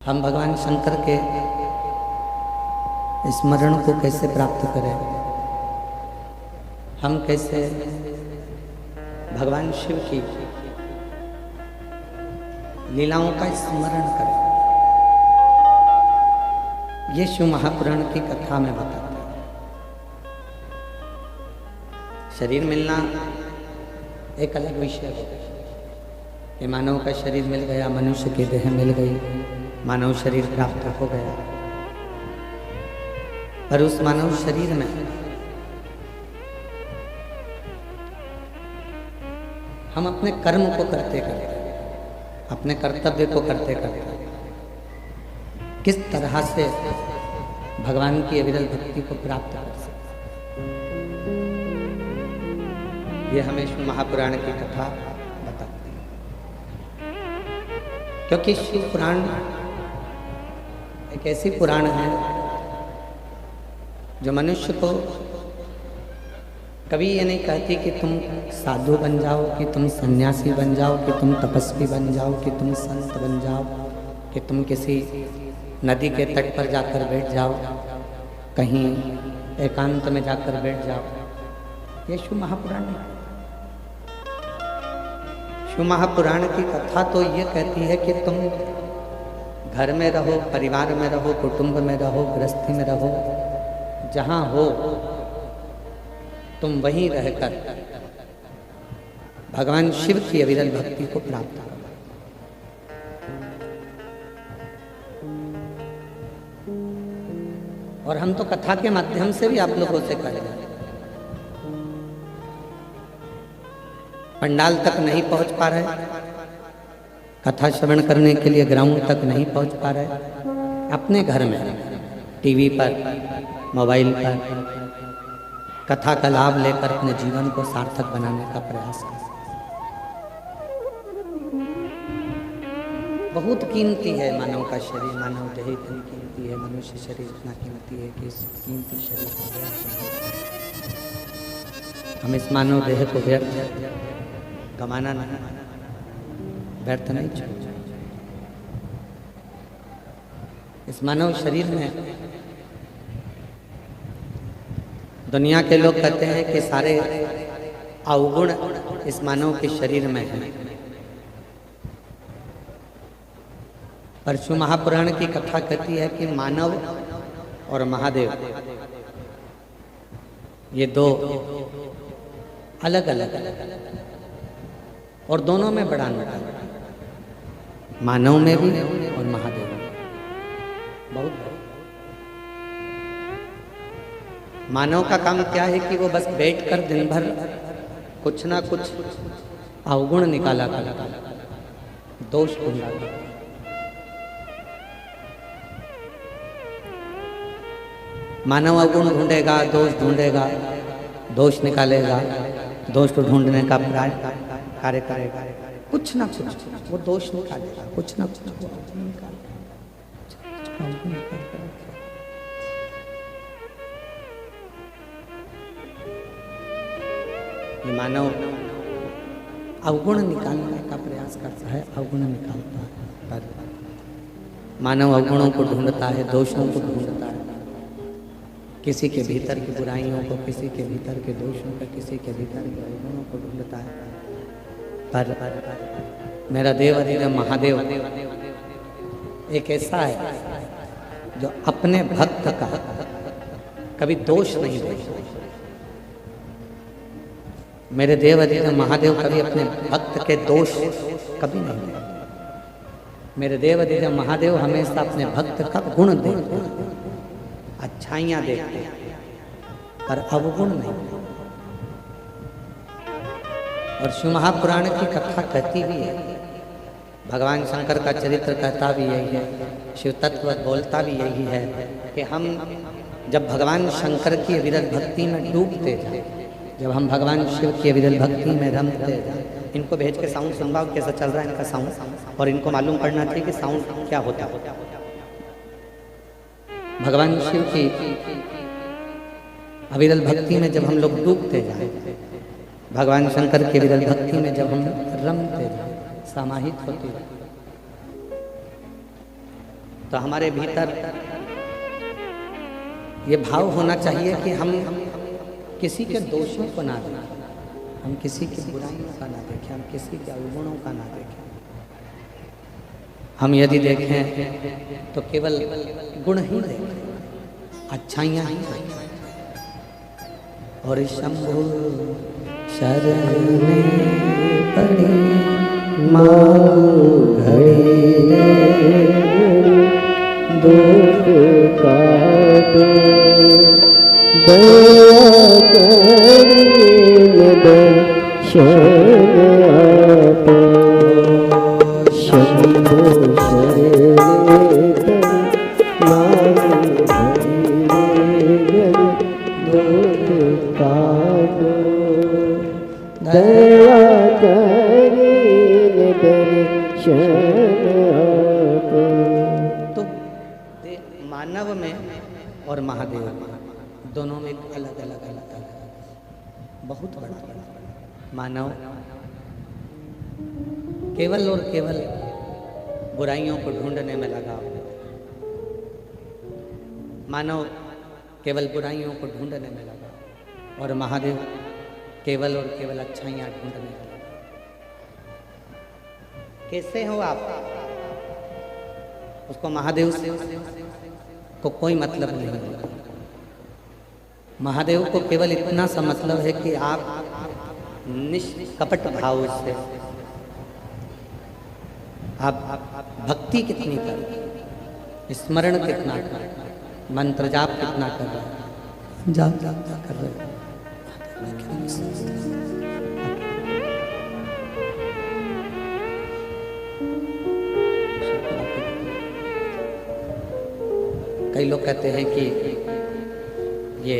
हम भगवान शंकर के स्मरण को कैसे प्राप्त करें, हम कैसे भगवान शिव की लीलाओं का स्मरण करें, ये शिव महापुराण की कथा में बताता है। शरीर मिलना एक अलग विषय है कि मानव का शरीर मिल गया, मनुष्य की देह मिल गई, मानव शरीर प्राप्त हो गया, पर उस मानव शरीर में हम अपने कर्म को करते करते, अपने कर्तव्य को करते करते किस तरह से भगवान की अविरल भक्ति को प्राप्त कर सकते, ये हमें शिव महापुराण की कथा बताती है। क्योंकि शिव पुराण एक ऐसी पुराण है जो मनुष्य को कभी ये नहीं कहती कि तुम साधु बन जाओ, कि तुम सन्यासी बन जाओ, कि तुम तपस्वी बन जाओ, कि तुम संत बन जाओ, कि तुम किसी नदी के तट पर जाकर बैठ जाओ, कहीं एकांत में जाकर बैठ जाओ। ये शिव महापुराण है। शिव महापुराण की कथा तो ये कहती है कि तुम घर में रहो, परिवार में रहो, कुटुंब में रहो, गृहस्थी में रहो, जहाँ हो तुम वहीं रहकर भगवान शिव की अविरल भक्ति को प्राप्त करो। और हम तो कथा के माध्यम से भी आप लोगों से करेंगे। पंडाल तक नहीं पहुंच पा रहे, कथा श्रवण करने के लिए ग्राउंड तक नहीं पहुंच पा रहे, अपने घर में टीवी पर, मोबाइल पर कथा का लाभ लेकर अपने जीवन को सार्थक बनाने का प्रयास करें। बहुत कीमती है मानव का शरीर, मानव देह इतनी कीमती है, मनुष्य शरीर इतना कीमती है कि इस कीमती शरीर को हम इस मानव देह को व्यर्थ गमाना नहीं, व्यर्थ नहीं छोड़ना। इस मानव शरीर में दुनिया के लोग कहते हैं कि सारे अवगुण इस मानव के शरीर में हैं, पर शिव महापुराण की कथा कहती है कि मानव और महादेव ये दो अलग अलग और दोनों में बड़ा अंतर है, मानव में भी और महादेव में बहुत बड़ा। मानव का काम क्या है कि वो बस बैठकर दिन भर कुछ ना कुछ अवगुण निकाला करता, दोष ढूंढा। मानव अवगुण ढूंढेगा, दोष ढूंढेगा, दोष निकालेगा, दोष को ढूंढने का कार्य करेगा, कुछ ना कुछ वो दोष निकालेगा, कुछ ना कुछ वो अवगुण निकालेगा। ये मानव अवगुण निकालने का प्रयास करता है, अवगुण निकालता है, पर मानव अवगुणों को ढूंढता है, दोषों को ढूंढता है, किसी के भीतर की बुराइयों को, किसी के भीतर के दोषों को, किसी के भीतर के अवगुणों को ढूंढता है। पर मेरा देव अधिदेव महादेव एक ऐसा है जो अपने भक्त का कभी दोष नहीं देखता। मेरे देव अधिदेव महादेव कभी अपने भक्त के दोष कभी नहीं देखते। मेरे देव अधिदेव महादेव हमेशा अपने भक्त का गुण देखते हैं, अच्छाइयाँ देखते हैं, पर अवगुण नहीं। और शिव महापुराण की कथा कहती भी है, भगवान शंकर का चरित्र कहता भी यही है, शिव तत्व बोलता भी यही है कि हम जब भगवान शंकर की अविरल भक्ति में डूबते जाए, जब हम भगवान शिव की अविरल भक्ति में रमते जाए। इनको भेज के साउंड सुनवाओ कैसा चल रहा है इनका साउंड, और इनको मालूम पड़ना चाहिए कि साउंड क्या होता है। भगवान शिव की अविरल भक्ति में जब हम लोग डूबते जाए, भगवान शंकर की अविरल भक्ति में जब हम रमते जाए, समाहित होते जाए, तो हमारे भीतर ये भाव होना चाहिए कि हम किसी के दोषों को ना देखें, हम किसी की बुराइयों का ना देखें, हम किसी के अवगुणों का ना देखें। हम यदि देखें तो केवल गुण ही देखें, अच्छाइयाँ ही देखें। और शंभु शरण पड़ी माँ घड़ी दुख काटो दया करीन दर्शन आपो शंभु शरण माँ घड़ी दुख काटो दया करीन दर्शन आपो। तो मानव में और महादेव में दोनों में अलग अलग बहुत बड़ा। मानव केवल और केवल बुराइयों को ढूंढने में लगा हो, मानव केवल बुराइयों को ढूंढने में लगा, और महादेव केवल और केवल अच्छाइयाँ ढूंढने में लगा। कैसे हो आप? उसको महादेव से को कोई मतलब नहीं होता। महादेव को केवल इतना सा मतलब है कि आप निष्कपट भाव से आप भक्ति कितनी करें, स्मरण कितना करें, मंत्र जाप कितना कर रहे हैं, जाप कर रहे हैं। कई लोग कहते हैं कि ये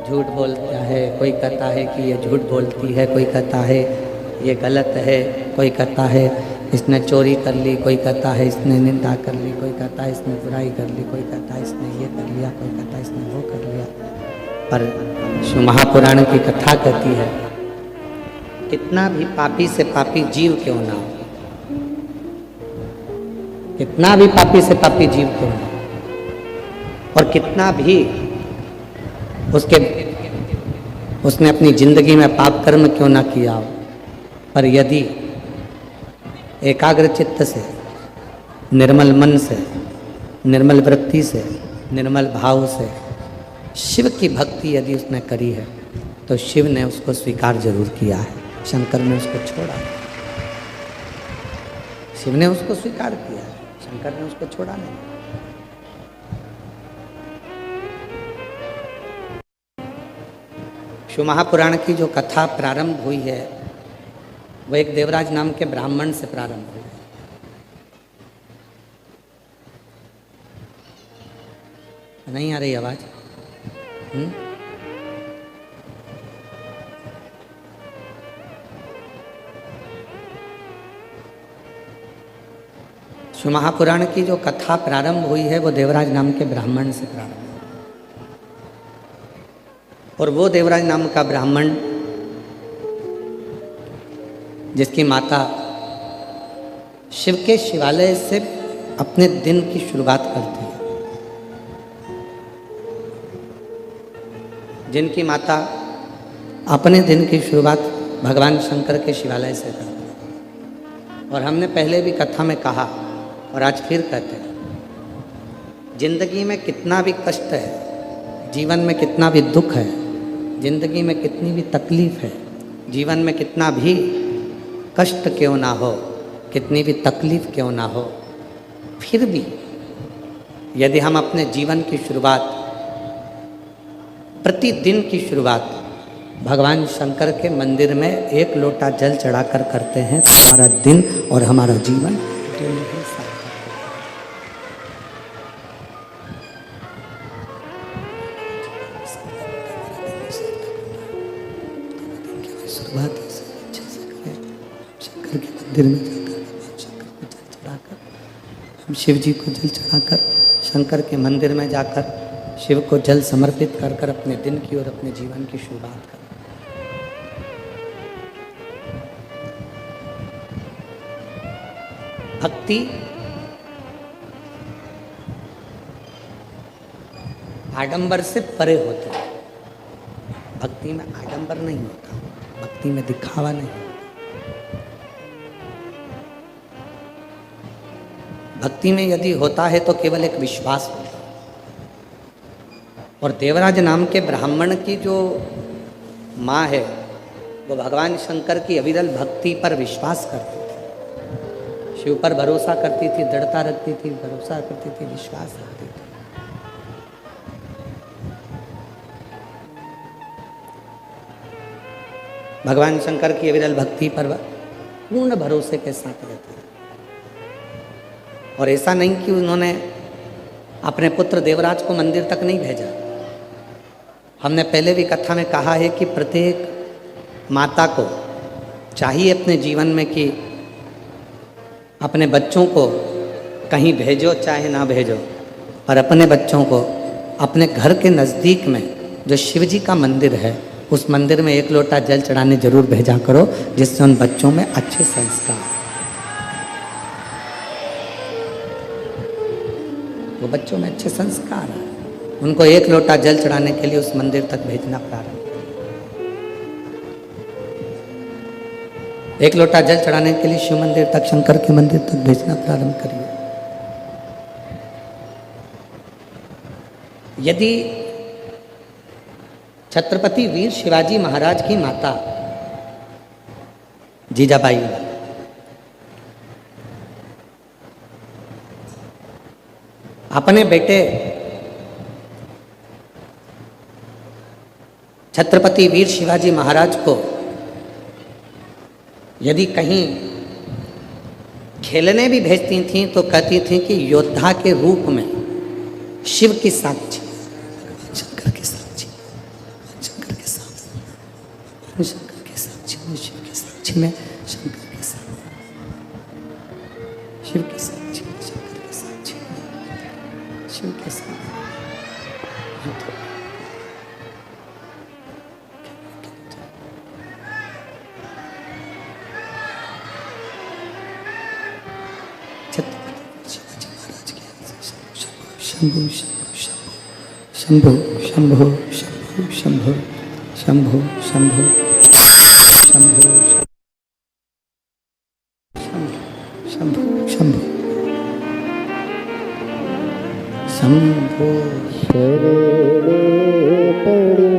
झूठ बोलता है, कोई कहता है कि ये झूठ बोलती है, कोई कहता है ये गलत है, कोई कहता है इसने चोरी कर ली, कोई कहता है इसने निंदा कर ली, कोई कहता है इसने बुराई कर ली, कोई कहता है इसने ये कर लिया, कोई कहता है इसने वो कर लिया। पर शिव महापुराण की कथा कहती है कितना भी पापी से पापी जीव क्यों ना हो, कितना भी पापी से पापी जीव क्यों ना हो, और कितना भी उसने अपनी जिंदगी में पाप कर्म क्यों ना किया हो, पर यदि एकाग्र चित्त से, निर्मल मन से, निर्मल वृत्ति से, निर्मल भाव से शिव की भक्ति यदि उसने करी है तो शिव ने उसको स्वीकार जरूर किया है। शंकर ने उसको छोड़ा, शिव ने उसको स्वीकार किया है, शंकर ने उसको छोड़ा नहीं। शिव महापुराण की जो कथा प्रारंभ हुई है वो एक देवराज नाम के ब्राह्मण से प्रारंभ हुई। नहीं आ रही आवाज? शिव महापुराण की जो कथा प्रारंभ हुई है वो देवराज नाम के ब्राह्मण से प्रारंभ हुई, और वो देवराज नाम का ब्राह्मण जिसकी माता शिव के शिवालय से अपने दिन की शुरुआत करती है, जिनकी माता अपने दिन की शुरुआत भगवान शंकर के शिवालय से करती है। और हमने पहले भी कथा में कहा और आज फिर कहते हैं, जिंदगी में कितना भी कष्ट है, जीवन में कितना भी दुख है, जिंदगी में कितनी भी तकलीफ है, जीवन में कितना भी कष्ट क्यों ना हो, कितनी भी तकलीफ क्यों ना हो, फिर भी यदि हम अपने जीवन की शुरुआत, प्रतिदिन की शुरुआत भगवान शंकर के मंदिर में एक लोटा जल चढ़ाकर करते हैं तो हमारा दिन और हमारा जीवन दोनों ही सार्थक है। शुरुआत अच्छे से करें, शंकर के मंदिर में जाकर भगवान शंकर को जल चढ़ाकर, हम शिव जी को जल चढ़ाकर, शंकर के मंदिर में जाकर शिव को जल समर्पित कर कर अपने दिन की और अपने जीवन की शुरुआत करें। भक्ति आडंबर से परे होते हैं। भक्ति में आडंबर नहीं होता, भक्ति में दिखावा नहीं। भक्ति में यदि होता है तो केवल एक विश्वास होता है। और देवराज नाम के ब्राह्मण की जो माँ है वो भगवान शंकर की अविरल भक्ति पर विश्वास करती थी, शिव पर भरोसा करती थी, दृढ़ता रखती थी, भरोसा करती थी, विश्वास रखती थी। भगवान शंकर की अविरल भक्ति पर पूर्ण भरोसे के साथ रहती थी। और ऐसा नहीं कि उन्होंने अपने पुत्र देवराज को मंदिर तक नहीं भेजा। हमने पहले भी कथा में कहा है कि प्रत्येक माता को चाहिए अपने जीवन में कि अपने बच्चों को कहीं भेजो चाहे ना भेजो, पर अपने बच्चों को अपने घर के नज़दीक में जो शिव जी का मंदिर है उस मंदिर में 1 लोटा जल चढ़ाने जरूर भेजा करो, जिससे उन बच्चों में अच्छे संस्कार, वो बच्चों में अच्छे संस्कार हैं। उनको 1 लोटा जल चढ़ाने के लिए उस मंदिर तक भेजना प्रारंभ करिए। 1 लोटा जल चढ़ाने के लिए शिव मंदिर तक, शंकर के मंदिर तक भेजना प्रारंभ करिए। यदि छत्रपति वीर शिवाजी महाराज की माता जीजाबाई अपने बेटे छत्रपति वीर शिवाजी महाराज को यदि कहीं खेलने भी भेजती थीं तो कहती थीं कि योद्धा के रूप में शिव की साक्षी, शंकर के साक्षी, शंकर के साक्षी, शंकर के साक्षी में, शिव के साक्षी में, शंकर के साक्षी, शिव के साक्षी में, शंकर के साक्षी में, शिव के साक्षी। शंभु शंभु शंभु शंभु शंभु शंभु शंभु शंभु शंभु शंभु शंभु शरणे पड़ी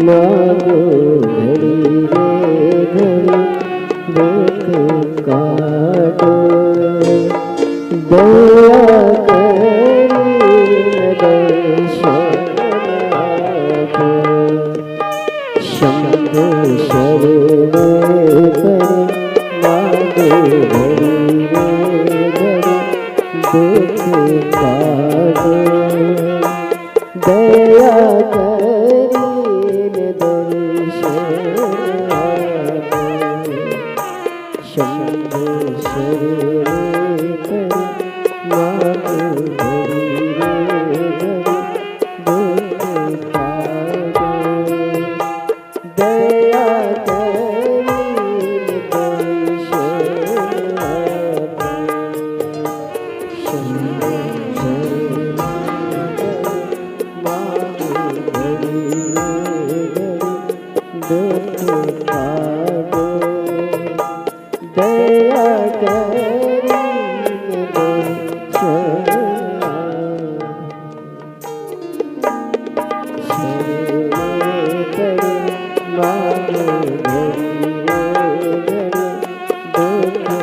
मागो घड़ी रे घड़ी दुख काटो दया शंभु शरणे पड़ी मागो घड़ी रे घड़ी दुख काटो दया करीन दर्शन शंभु शरणे पड़ी मागो घड़ी रे घड़ी दुख काटो दया करीन दर्शन शंभु दया करीन दर्शन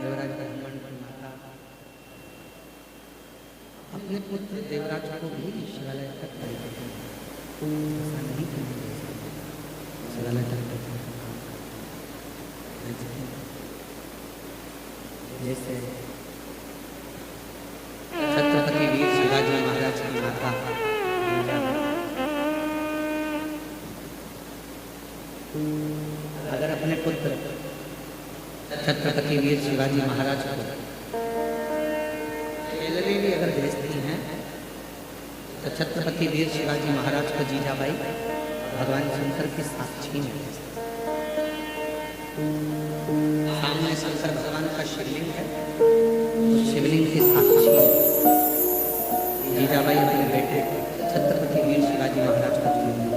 देवराज ब्राह्मण की माता अपने पुत्र देवराज को भी शिवालय तक लेकर गई। ऐसा नहीं करना चाहिए। शिवालय तक जैसे छत्रपति वीर शिवाजी महाराज की माता अगर अपने पुत्र छत्रपति वीर शिवाजी महाराज को खेलने भी अगर भेजती हैं तो छत्रपति वीर शिवाजी महाराज को जीजाबाई भगवान शंकर के साक्षी में भेजती। सामने शंकर भगवान का शिवलिंग है, तो शिवलिंग के साक्षी जीजाबाई अपने बेटे छत्रपति वीर शिवाजी महाराज को जीवन में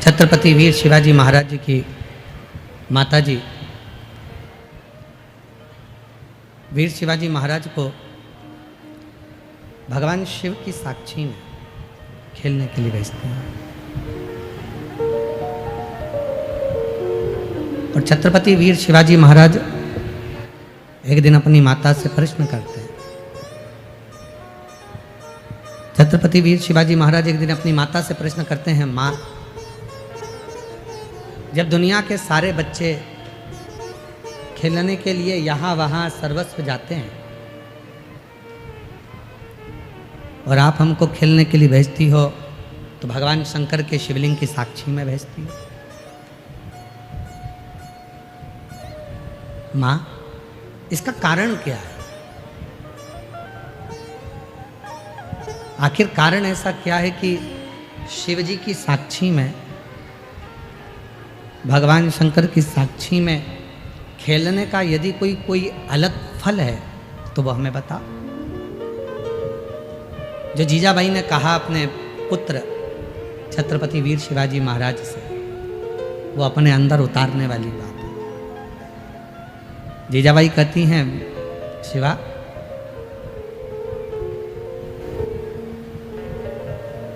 छत्रपति वीर शिवाजी महाराज जी की माताजी वीर शिवाजी महाराज को भगवान शिव की साक्षी में खेलने के लिए भेजते हैं। और छत्रपति वीर शिवाजी महाराज एक दिन अपनी माता से प्रश्न करते हैं। छत्रपति वीर शिवाजी महाराज एक दिन अपनी माता से प्रश्न करते हैं, माँ, जब दुनिया के सारे बच्चे खेलने के लिए यहाँ वहाँ सर्वस्व जाते हैं और आप हमको खेलने के लिए भेजती हो, तो भगवान शंकर के शिवलिंग की साक्षी में भेजती हो। माँ, इसका कारण क्या है? आखिर कारण ऐसा क्या है कि शिव जी की साक्षी में, भगवान शंकर की साक्षी में खेलने का यदि कोई अलग फल है तो वो हमें बता। जो जीजाबाई ने कहा अपने पुत्र छत्रपति वीर शिवाजी महाराज से, वो अपने अंदर उतारने वाली बात है। जीजाबाई कहती हैं, शिवा,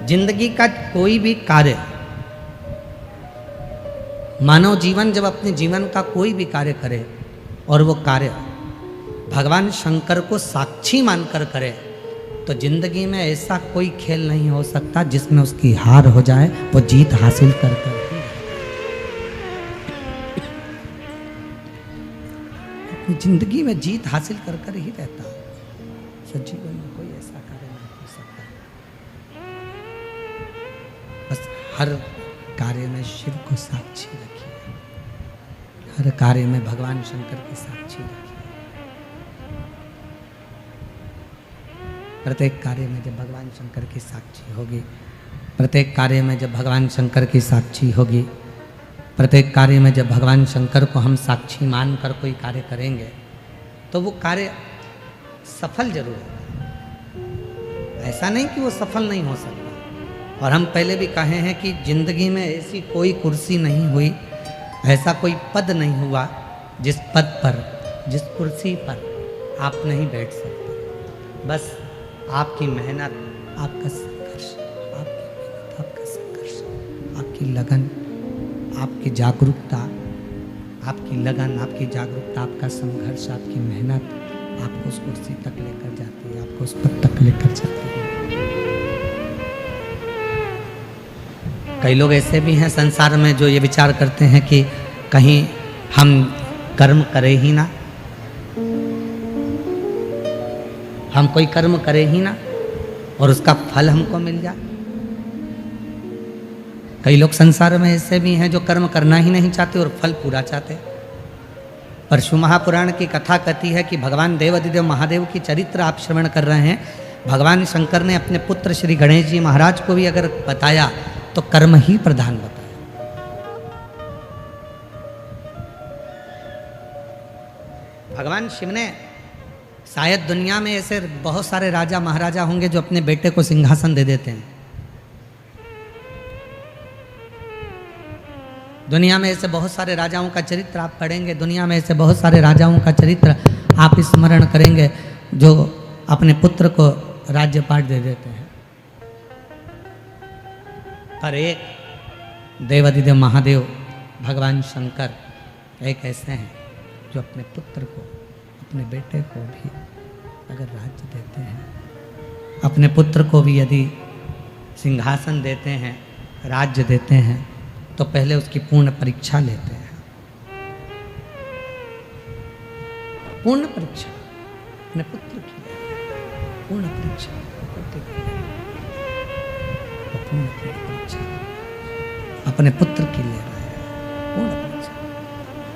जिंदगी का कोई भी कार्य, मानव जीवन जब अपने जीवन का कोई भी कार्य करे और वो कार्य भगवान शंकर को साक्षी मानकर करे, तो जिंदगी में ऐसा कोई खेल नहीं हो सकता जिसमें उसकी हार हो जाए, वो जीत हासिल कर कर जिंदगी में जीत हासिल कर कर ही रहता है। जीवन में कोई ऐसा कार्य नहीं हो सकता। बस हर कार्य में शिव को साक्षी रखिए, हर कार्य में भगवान शंकर की साक्षी रखिए। प्रत्येक कार्य में जब भगवान शंकर की साक्षी होगी, प्रत्येक कार्य में जब भगवान शंकर की साक्षी होगी, प्रत्येक कार्य में जब भगवान शंकर को हम साक्षी मानकर कोई कार्य करेंगे, तो वो कार्य सफल जरूर होगा। ऐसा नहीं कि वो सफल नहीं हो सकता। और हम पहले भी कहे हैं कि जिंदगी में ऐसी कोई कुर्सी नहीं हुई, ऐसा कोई पद नहीं हुआ जिस पद पर, जिस कुर्सी पर आप नहीं बैठ सकते। बस आपकी मेहनत, आपका संघर्ष, आपका संघर्ष, आपकी लगन, आपकी जागरूकता, आपकी लगन, आपकी जागरूकता, आपका संघर्ष, आपकी मेहनत आपको उस कुर्सी तक लेकर जाती है, आपको उस पद तक लेकर जाती है। कई लोग ऐसे भी हैं संसार में जो ये विचार करते हैं कि कहीं हम कर्म करे ही ना, हम कोई कर्म करे ही ना और उसका फल हमको मिल जाए। कई लोग संसार में ऐसे भी हैं जो कर्म करना ही नहीं चाहते और फल पूरा चाहते। पर शिव महापुराण की कथा कहती है कि भगवान देवाधिदेव महादेव की चरित्र आप श्रवण कर रहे हैं। भगवान शंकर ने अपने पुत्र श्री गणेश जी महाराज को भी अगर बताया तो कर्म ही प्रधान बताया। भगवान शिव ने शायद दुनिया में ऐसे बहुत सारे राजा महाराजा होंगे जो अपने बेटे को सिंहासन दे देते हैं। दुनिया में ऐसे बहुत सारे राजाओं का चरित्र आप पढ़ेंगे, दुनिया में ऐसे बहुत सारे राजाओं का चरित्र आप स्मरण करेंगे जो अपने पुत्र को राज्यपाट दे देते हैं। पर एक देवाधिदेव महादेव भगवान शंकर एक ऐसे हैं जो अपने पुत्र को, अपने बेटे को भी अगर राज्य देते हैं, अपने पुत्र को भी यदि सिंहासन देते हैं, राज्य देते हैं, तो पहले उसकी पूर्ण परीक्षा लेते हैं। पूर्ण परीक्षा अपने पुत्र की, पूर्ण परीक्षा पूर्ण परीक्षा अपने पुत्र की ले रहा है। पूर्ण परीक्षा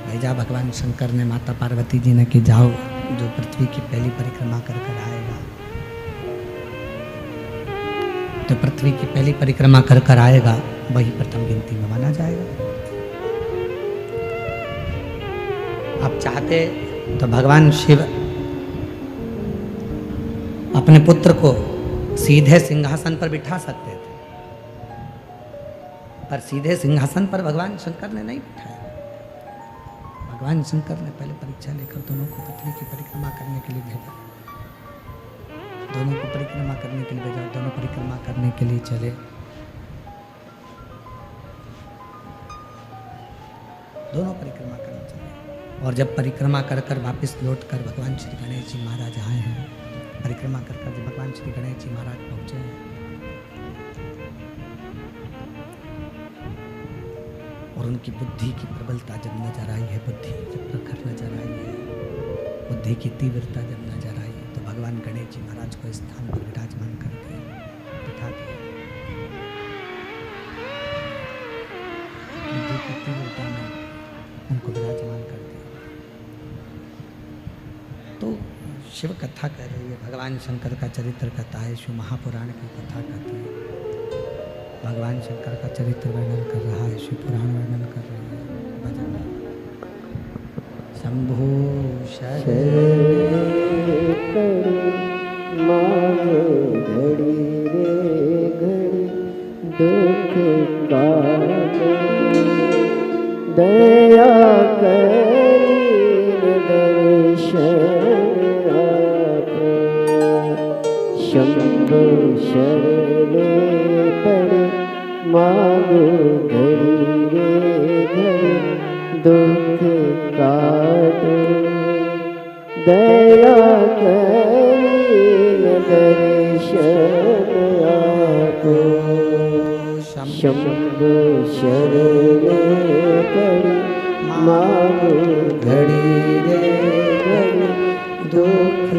भेजा भगवान शंकर ने माता पार्वती जी ने कि जाओ, जो पृथ्वी की पहली परिक्रमा कर कर आएगा, तो पृथ्वी की पहली परिक्रमा कर कर आएगा वही प्रथम गिनती में माना जाएगा। आप चाहते तो भगवान शिव अपने पुत्र को सीधे सिंहासन पर बिठा सकते थे, पर सीधे सिंहासन पर भगवान शंकर ने नहीं बिठाया। भगवान शंकर ने पहले परीक्षा लेकर दोनों को पृथ्वी की परिक्रमा करने के लिए भेजा। दोनों को परिक्रमा करने के लिए भेजा, दोनों परिक्रमा करने के लिए चले। दोनों परिक्रमा करने चले और जब परिक्रमा कर कर वापस लौट कर भगवान श्री गणेश जी महाराज आए हैं, परिक्रमा कर कर जब भगवान श्री गणेश जी महाराज पहुंचे हैं, और उनकी बुद्धि की प्रबलता जब नजर आई है, बुद्धि जब प्रखर नजर आई है, बुद्धि की तीव्रता जब नजर आई, तो भगवान गणेश जी महाराज को स्थान पर विराजमान करके बिठा दिया। बुद्धि की तीव्रता में उनको विराजमान कर दिया। तो शिव कथा कह रही है, भगवान शंकर का चरित्र कथा है, शिव महापुराण की कथा कहती है। भगवान शंकर का चरित्र वर्णन कर रहा है, शिव पुराण वर्णन कर रही है। भजन शंभो मांगे घड़ी रे घड़ी दुख काटे, दया करी दर्शन आपे, शंभो शरणे पड़े मांगो घड़ी रे घड़ी दुख काटो, दया करी दर्शन आपो, शंभो शरणे पड़े मांगो घड़ी रे घड़ी दुख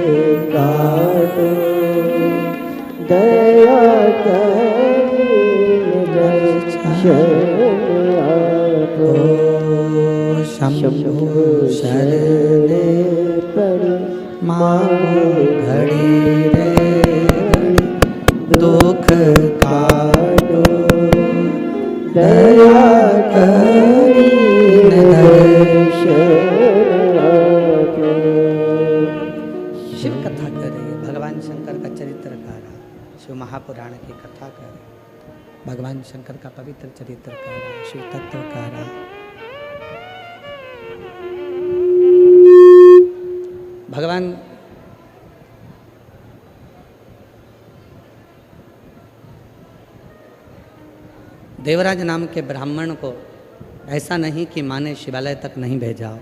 काटो, दया करी दर्शन आपो, शंभो शरणे पड़े मांगो घड़ी रे घड़ी दुख काटो, दया करी दर्शन आपो। शिव कथा कर रही है, भगवान शंकर का चरित्र कह रहा, शिव महापुराण की कथा कर रहा, भगवान शंकर का पवित्र चरित्र कह रहा, शिव तत्व कह रहा। भगवान देवराज नाम के ब्राह्मण को ऐसा नहीं कि माँ ने शिवालय तक नहीं भेजा हो,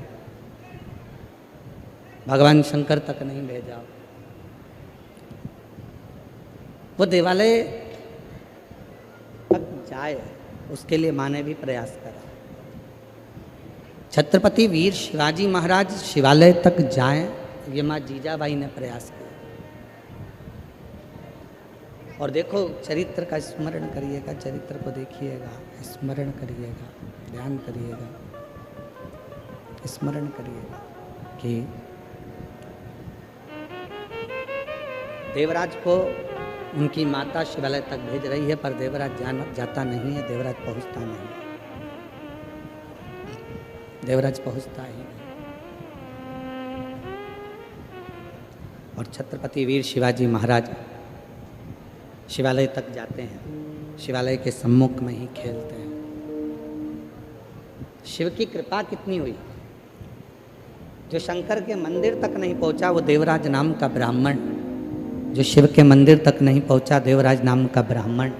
भगवान शंकर तक नहीं भेजा हो, वो देवालय तक जाए उसके लिए माँ ने भी प्रयास करा। छत्रपति वीर शिवाजी महाराज शिवालय तक जाएं, ये माँ जीजाबाई ने प्रयास किया। और देखो चरित्र का स्मरण करिएगा, चरित्र को देखिएगा, स्मरण करिएगा, ध्यान करिएगा, स्मरण करिएगा कि देवराज को उनकी माता शिवालय तक भेज रही है, पर देवराज जाता नहीं है, देवराज पहुंचता नहीं, देवराज पहुंचता ही नहीं। और छत्रपति वीर शिवाजी महाराज शिवालय तक जाते हैं, शिवालय के सम्मुख में ही खेलते हैं। शिव की कृपा कितनी हुई, जो शंकर के मंदिर तक नहीं पहुंचा वो देवराज नाम का ब्राह्मण, जो शिव के मंदिर तक नहीं पहुंचा देवराज नाम का ब्राह्मण,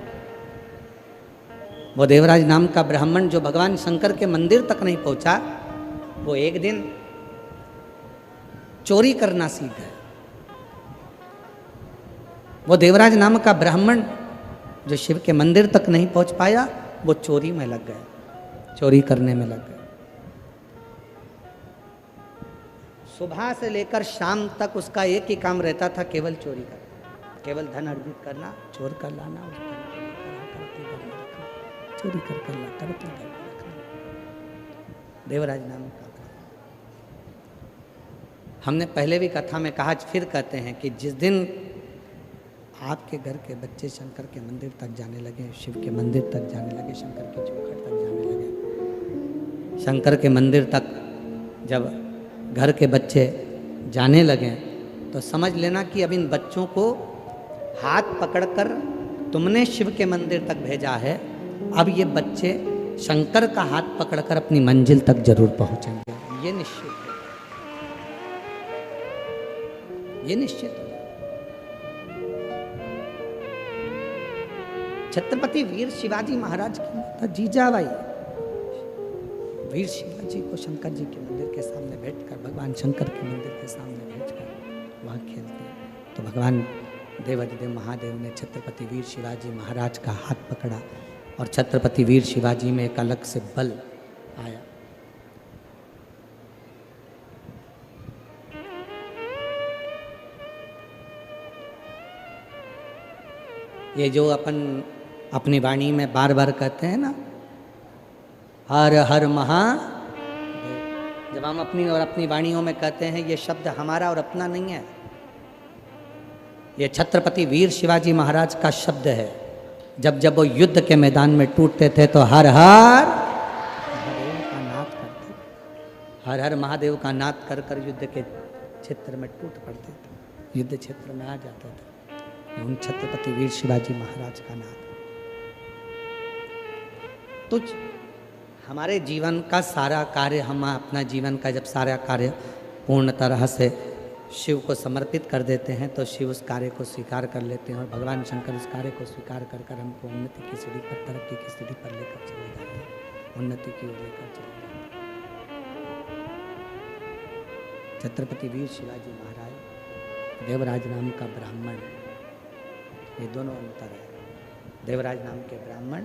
वो देवराज नाम का ब्राह्मण जो भगवान शंकर के मंदिर तक नहीं पहुंचा, वो एक दिन चोरी करना सीख गया। वो देवराज नाम का ब्राह्मण जो शिव के मंदिर तक नहीं पहुंच पाया, वो चोरी में लग गया, चोरी करने में लग गया। सुबह से लेकर शाम तक उसका एक ही काम रहता था, केवल चोरी करना, केवल धन अर्जित करना, चोर कर लाना, उस धन को लेकर आकर अपने घर में रखना, चोरी कर लाकर अपने घर में रखना। देवराज नाम का हमने पहले भी कथा में कहा, फिर कहते हैं कि जिस दिन आपके घर के बच्चे शंकर के मंदिर तक जाने लगे, शिव के मंदिर तक जाने लगे, शंकर के चौखट तक जाने लगे, शंकर के मंदिर तक जब घर के बच्चे जाने लगे, तो समझ लेना कि अब इन बच्चों को हाथ पकड़कर तुमने शिव के मंदिर तक भेजा है, अब ये बच्चे शंकर का हाथ पकड़कर अपनी मंजिल तक जरूर पहुंचेंगे। ये निश्चित है, ये निश्चित है। छत्रपति वीर शिवाजी महाराज की माता जीजाबाई वीर शिवाजी को शंकर जी के मंदिर के सामने बैठकर, भगवान शंकर के मंदिर के सामने बैठकर वहाँ खेलते हैं, तो भगवान देवाधिदेव महादेव ने छत्रपति वीर शिवाजी महाराज का हाथ पकड़ा और छत्रपति वीर शिवाजी में एक अलग से बल आया। ये जो अपन अपनी वाणी में बार बार कहते हैं ना, हर हर महादेव, जब हम अपनी और अपनी वाणियों में कहते हैं, ये शब्द हमारा और अपना नहीं है, ये छत्रपति वीर शिवाजी महाराज का शब्द है। जब जब वो युद्ध के मैदान में टूटते थे तो हर हर महादेव का नाद करते, हर हर महादेव का नाद कर कर युद्ध के क्षेत्र में टूट पड़ते थे, युद्ध क्षेत्र में आ जाते थे उन छत्रपति वीर शिवाजी महाराज का नाद। तो हमारे जीवन का सारा कार्य, हम अपना जीवन का जब सारा कार्य पूर्ण तरह से शिव को समर्पित कर देते हैं, तो शिव उस कार्य को स्वीकार कर लेते हैं और भगवान शंकर उस कार्य को स्वीकार कर कर हमको उन्नति की सीढ़ी पर, तरक्की की सीढ़ी पर लेकर चले जाते हैं, उन्नति की ओर लेकर चले जाते हैं। छत्रपति वीर शिवाजी महाराज, देवराज नाम का ब्राह्मण, ये दोनों अंतर है। देवराज नाम के ब्राह्मण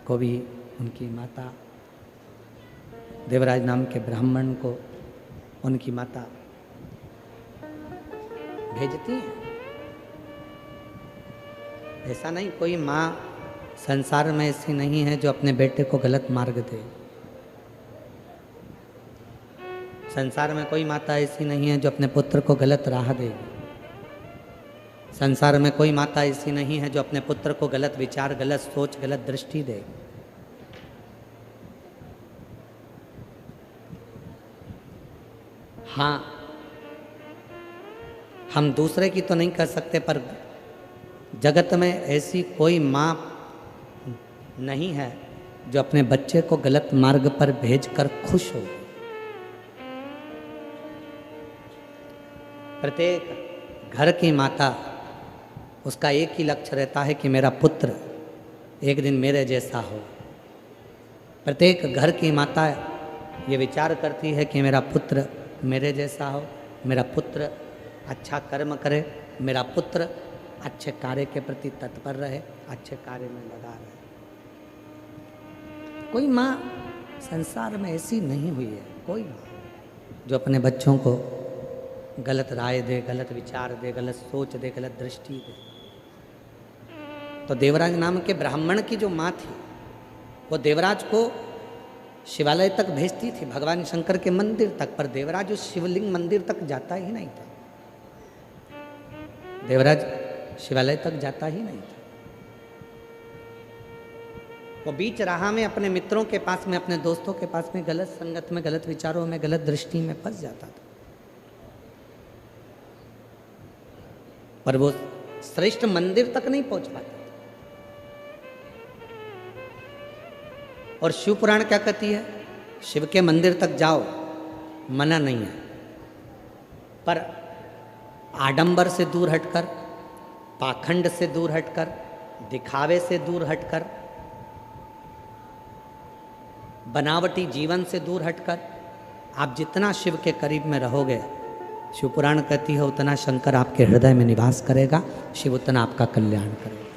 को भी उनकी माता, देवराज नाम के ब्राह्मण को उनकी माता भेजती है। ऐसा नहीं, कोई माँ संसार में ऐसी नहीं है जो अपने बेटे को गलत मार्ग दे। संसार में कोई माता ऐसी नहीं है जो अपने पुत्र को गलत राह देगी। संसार में कोई माता ऐसी नहीं है जो अपने पुत्र को गलत विचार, गलत सोच, गलत दृष्टि देगी। हाँ, हम दूसरे की तो नहीं कर सकते, पर जगत में ऐसी कोई माँ नहीं है जो अपने बच्चे को गलत मार्ग पर भेजकर खुश हो। प्रत्येक घर की माता, उसका एक ही लक्ष्य रहता है कि मेरा पुत्र एक दिन मेरे जैसा हो। प्रत्येक घर की माता ये विचार करती है कि मेरा पुत्र मेरे जैसा हो, मेरा पुत्र अच्छा कर्म करे, मेरा पुत्र अच्छे कार्य के प्रति तत्पर रहे, अच्छे कार्य में लगा रहे। कोई माँ संसार में ऐसी नहीं हुई है कोई जो अपने बच्चों को गलत राय दे, गलत विचार दे, गलत सोच दे, गलत दृष्टि दे। तो देवराज नाम के ब्राह्मण की जो माँ थी वो देवराज को शिवालय तक भेजती थी, भगवान शंकर के मंदिर तक, पर देवराज उस शिवलिंग मंदिर तक जाता ही नहीं था। देवराज शिवालय तक जाता ही नहीं था। वो बीच राह में अपने मित्रों के पास में, अपने दोस्तों के पास में गलत संगत में, गलत विचारों में, गलत दृष्टि में फंस जाता था। पर वो श्रेष्ठ मंदिर तक नहीं पहुंच पाता। और शिव पुराण क्या कहती है? शिव के मंदिर तक जाओ, मना नहीं है, पर आडंबर से दूर हटकर, पाखंड से दूर हटकर, दिखावे से दूर हटकर, बनावटी जीवन से दूर हटकर आप जितना शिव के करीब में रहोगे, शिव पुराण कहती है उतना शंकर आपके हृदय में निवास करेगा, शिव उतना आपका कल्याण करेगा।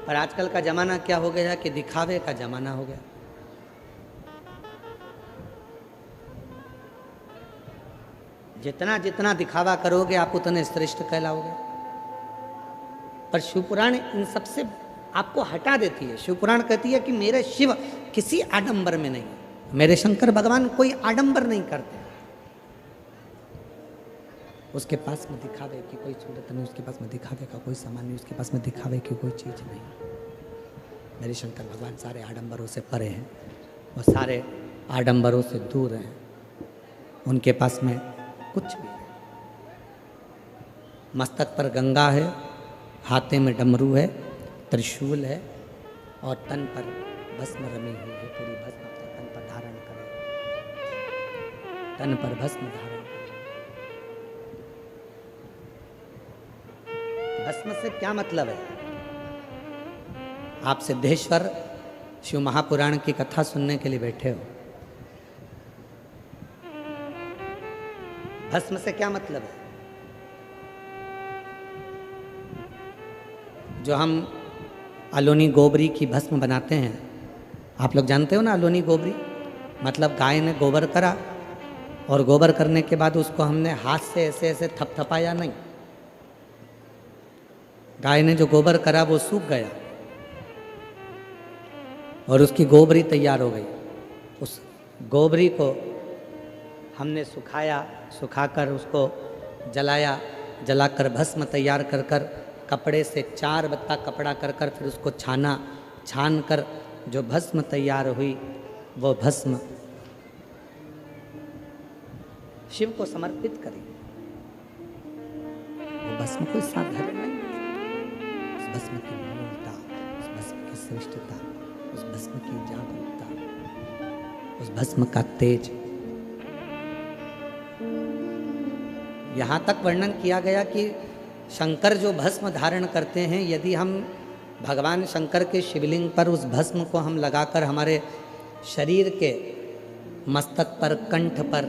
पर आजकल का जमाना क्या हो गया कि दिखावे का जमाना हो गया। जितना जितना दिखावा करोगे आप उतने श्रेष्ठ कहलाओगे। पर शिवपुराण इन सबसे आपको हटा देती है। शिवपुराण कहती है कि मेरे शिव किसी आडंबर में नहीं, मेरे शंकर भगवान कोई आडंबर नहीं करते। उसके पास में दिखावे की कोई सूरत नहीं, उसके पास में दिखावे का कोई सामान नहीं, उसके पास में दिखावे की कोई चीज़ नहीं। मेरे शंकर भगवान सारे आडंबरों से परे हैं, वो सारे आडंबरों से दूर हैं। उनके पास में कुछ भी नहीं। मस्तक पर गंगा है, हाथे में डमरू है, त्रिशूल है और तन पर भस्म रमी हुई है। पूरी भस्म अपने तन पर धारण करें, तन पर भस्म धारण करें। भस्म से क्या मतलब है? आप सिद्धेश्वर शिव महापुराण की कथा सुनने के लिए बैठे हो। भस्म से क्या मतलब है? जो हम अलोनी गोबरी की भस्म बनाते हैं, आप लोग जानते हो ना अलोनी गोबरी मतलब गाय ने गोबर करा और गोबर करने के बाद उसको हमने हाथ से ऐसे ऐसे थपथपाया नहीं। गाय ने जो गोबर करा वो सूख गया और उसकी गोबरी तैयार हो गई। उस गोबरी को हमने सुखाया, सुखाकर उसको जलाया, जलाकर भस्म तैयार कर कर कपड़े से 4 बत्ता कपड़ा कर कर फिर उसको छाना, छान कर जो भस्म तैयार हुई वो भस्म शिव को समर्पित करी। वो भस्म कोई साधारण नहीं, उस भस्म की मूलता, उस भस्म की श्रेष्ठता, उस भस्म की जागरूकता, उस भस्म का तेज। यहाँ तक वर्णन किया गया कि शंकर जो भस्म धारण करते हैं, यदि हम भगवान शंकर के शिवलिंग पर उस भस्म को हम लगाकर हमारे शरीर के मस्तक पर, कंठ पर,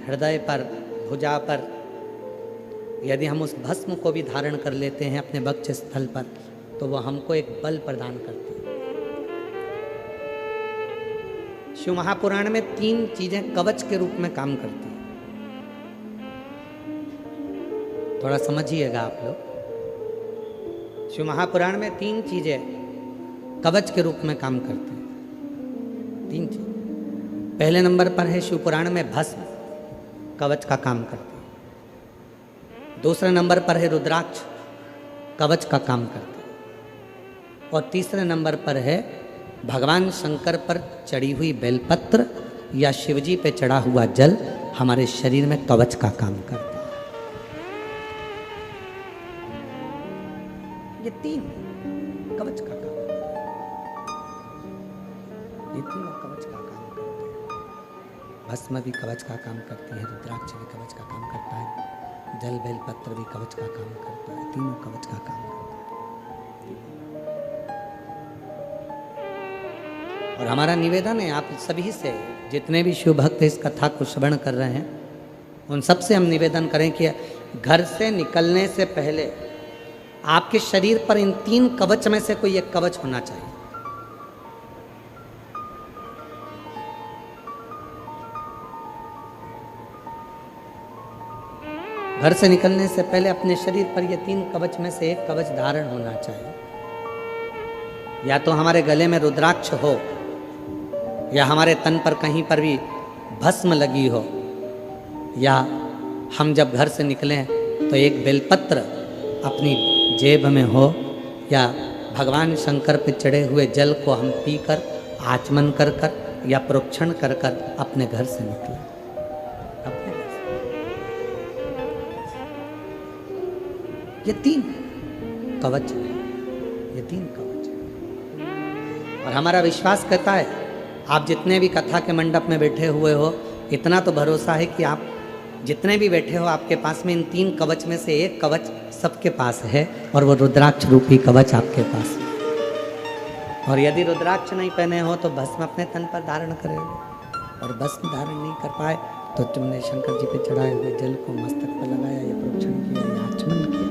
हृदय पर, भुजा पर, यदि हम उस भस्म को भी धारण कर लेते हैं अपने वक्ष स्थल पर, तो वह हमको एक बल प्रदान करती है। शिव महापुराण में 3 चीजें कवच के रूप में काम करती हैं। थोड़ा समझिएगा आप लोग। शिव महापुराण में 3 चीजें कवच के रूप में काम करती हैं। 3 चीज। पहले नंबर पर है शिव पुराण में भस्म, कवच का काम करती है। दूसरे नंबर पर है रुद्राक्ष, कवच का काम करती है। और तीसरे नंबर पर है भगवान शंकर पर चढ़ी हुई बेलपत्र या शिवजी पे चढ़ा हुआ जल हमारे शरीर में कवच का काम करता है। ये 3 कवच का काम करते हैं। ये तीनों कवच का काम करते हैं। भस्म भी कवच का काम करती है, रुद्राक्ष भी कवच का काम करता है, जल बेलपत्र भी कवच का काम करता है। तीनों कवच का काम करते हैं। और हमारा निवेदन है आप सभी से, जितने भी शिव भक्त इस कथा को श्रवण कर रहे हैं, उन सबसे हम निवेदन करें कि घर से निकलने से पहले आपके शरीर पर इन 3 कवच में से कोई एक कवच होना चाहिए। घर से निकलने से पहले अपने शरीर पर ये 3 कवच में से एक कवच धारण होना चाहिए। या तो हमारे गले में रुद्राक्ष हो, या हमारे तन पर कहीं पर भी भस्म लगी हो, या हम जब घर से निकलें तो एक बेलपत्र अपनी जेब में हो, या भगवान शंकर पे चढ़े हुए जल को हम पीकर आचमन कर कर या प्रोक्षण कर कर अपने घर से निकलें। अपने घर से ये 3 कवच है, ये 3 कवच है। और हमारा विश्वास कहता है, आप जितने भी कथा के मंडप में बैठे हुए हो, इतना तो भरोसा है कि आप जितने भी बैठे हो आपके पास में इन 3 कवच में से एक कवच सबके पास है, और वो रुद्राक्ष रूपी कवच आपके पास है। और यदि रुद्राक्ष नहीं पहने हो तो भस्म अपने तन पर धारण करेंगे, और भस्म धारण नहीं कर पाए तो तुमने शंकर जी पे चढ़ाए हुए जल को मस्तक पर लगाया, या प्रोक्षण किया, या आचमन किया।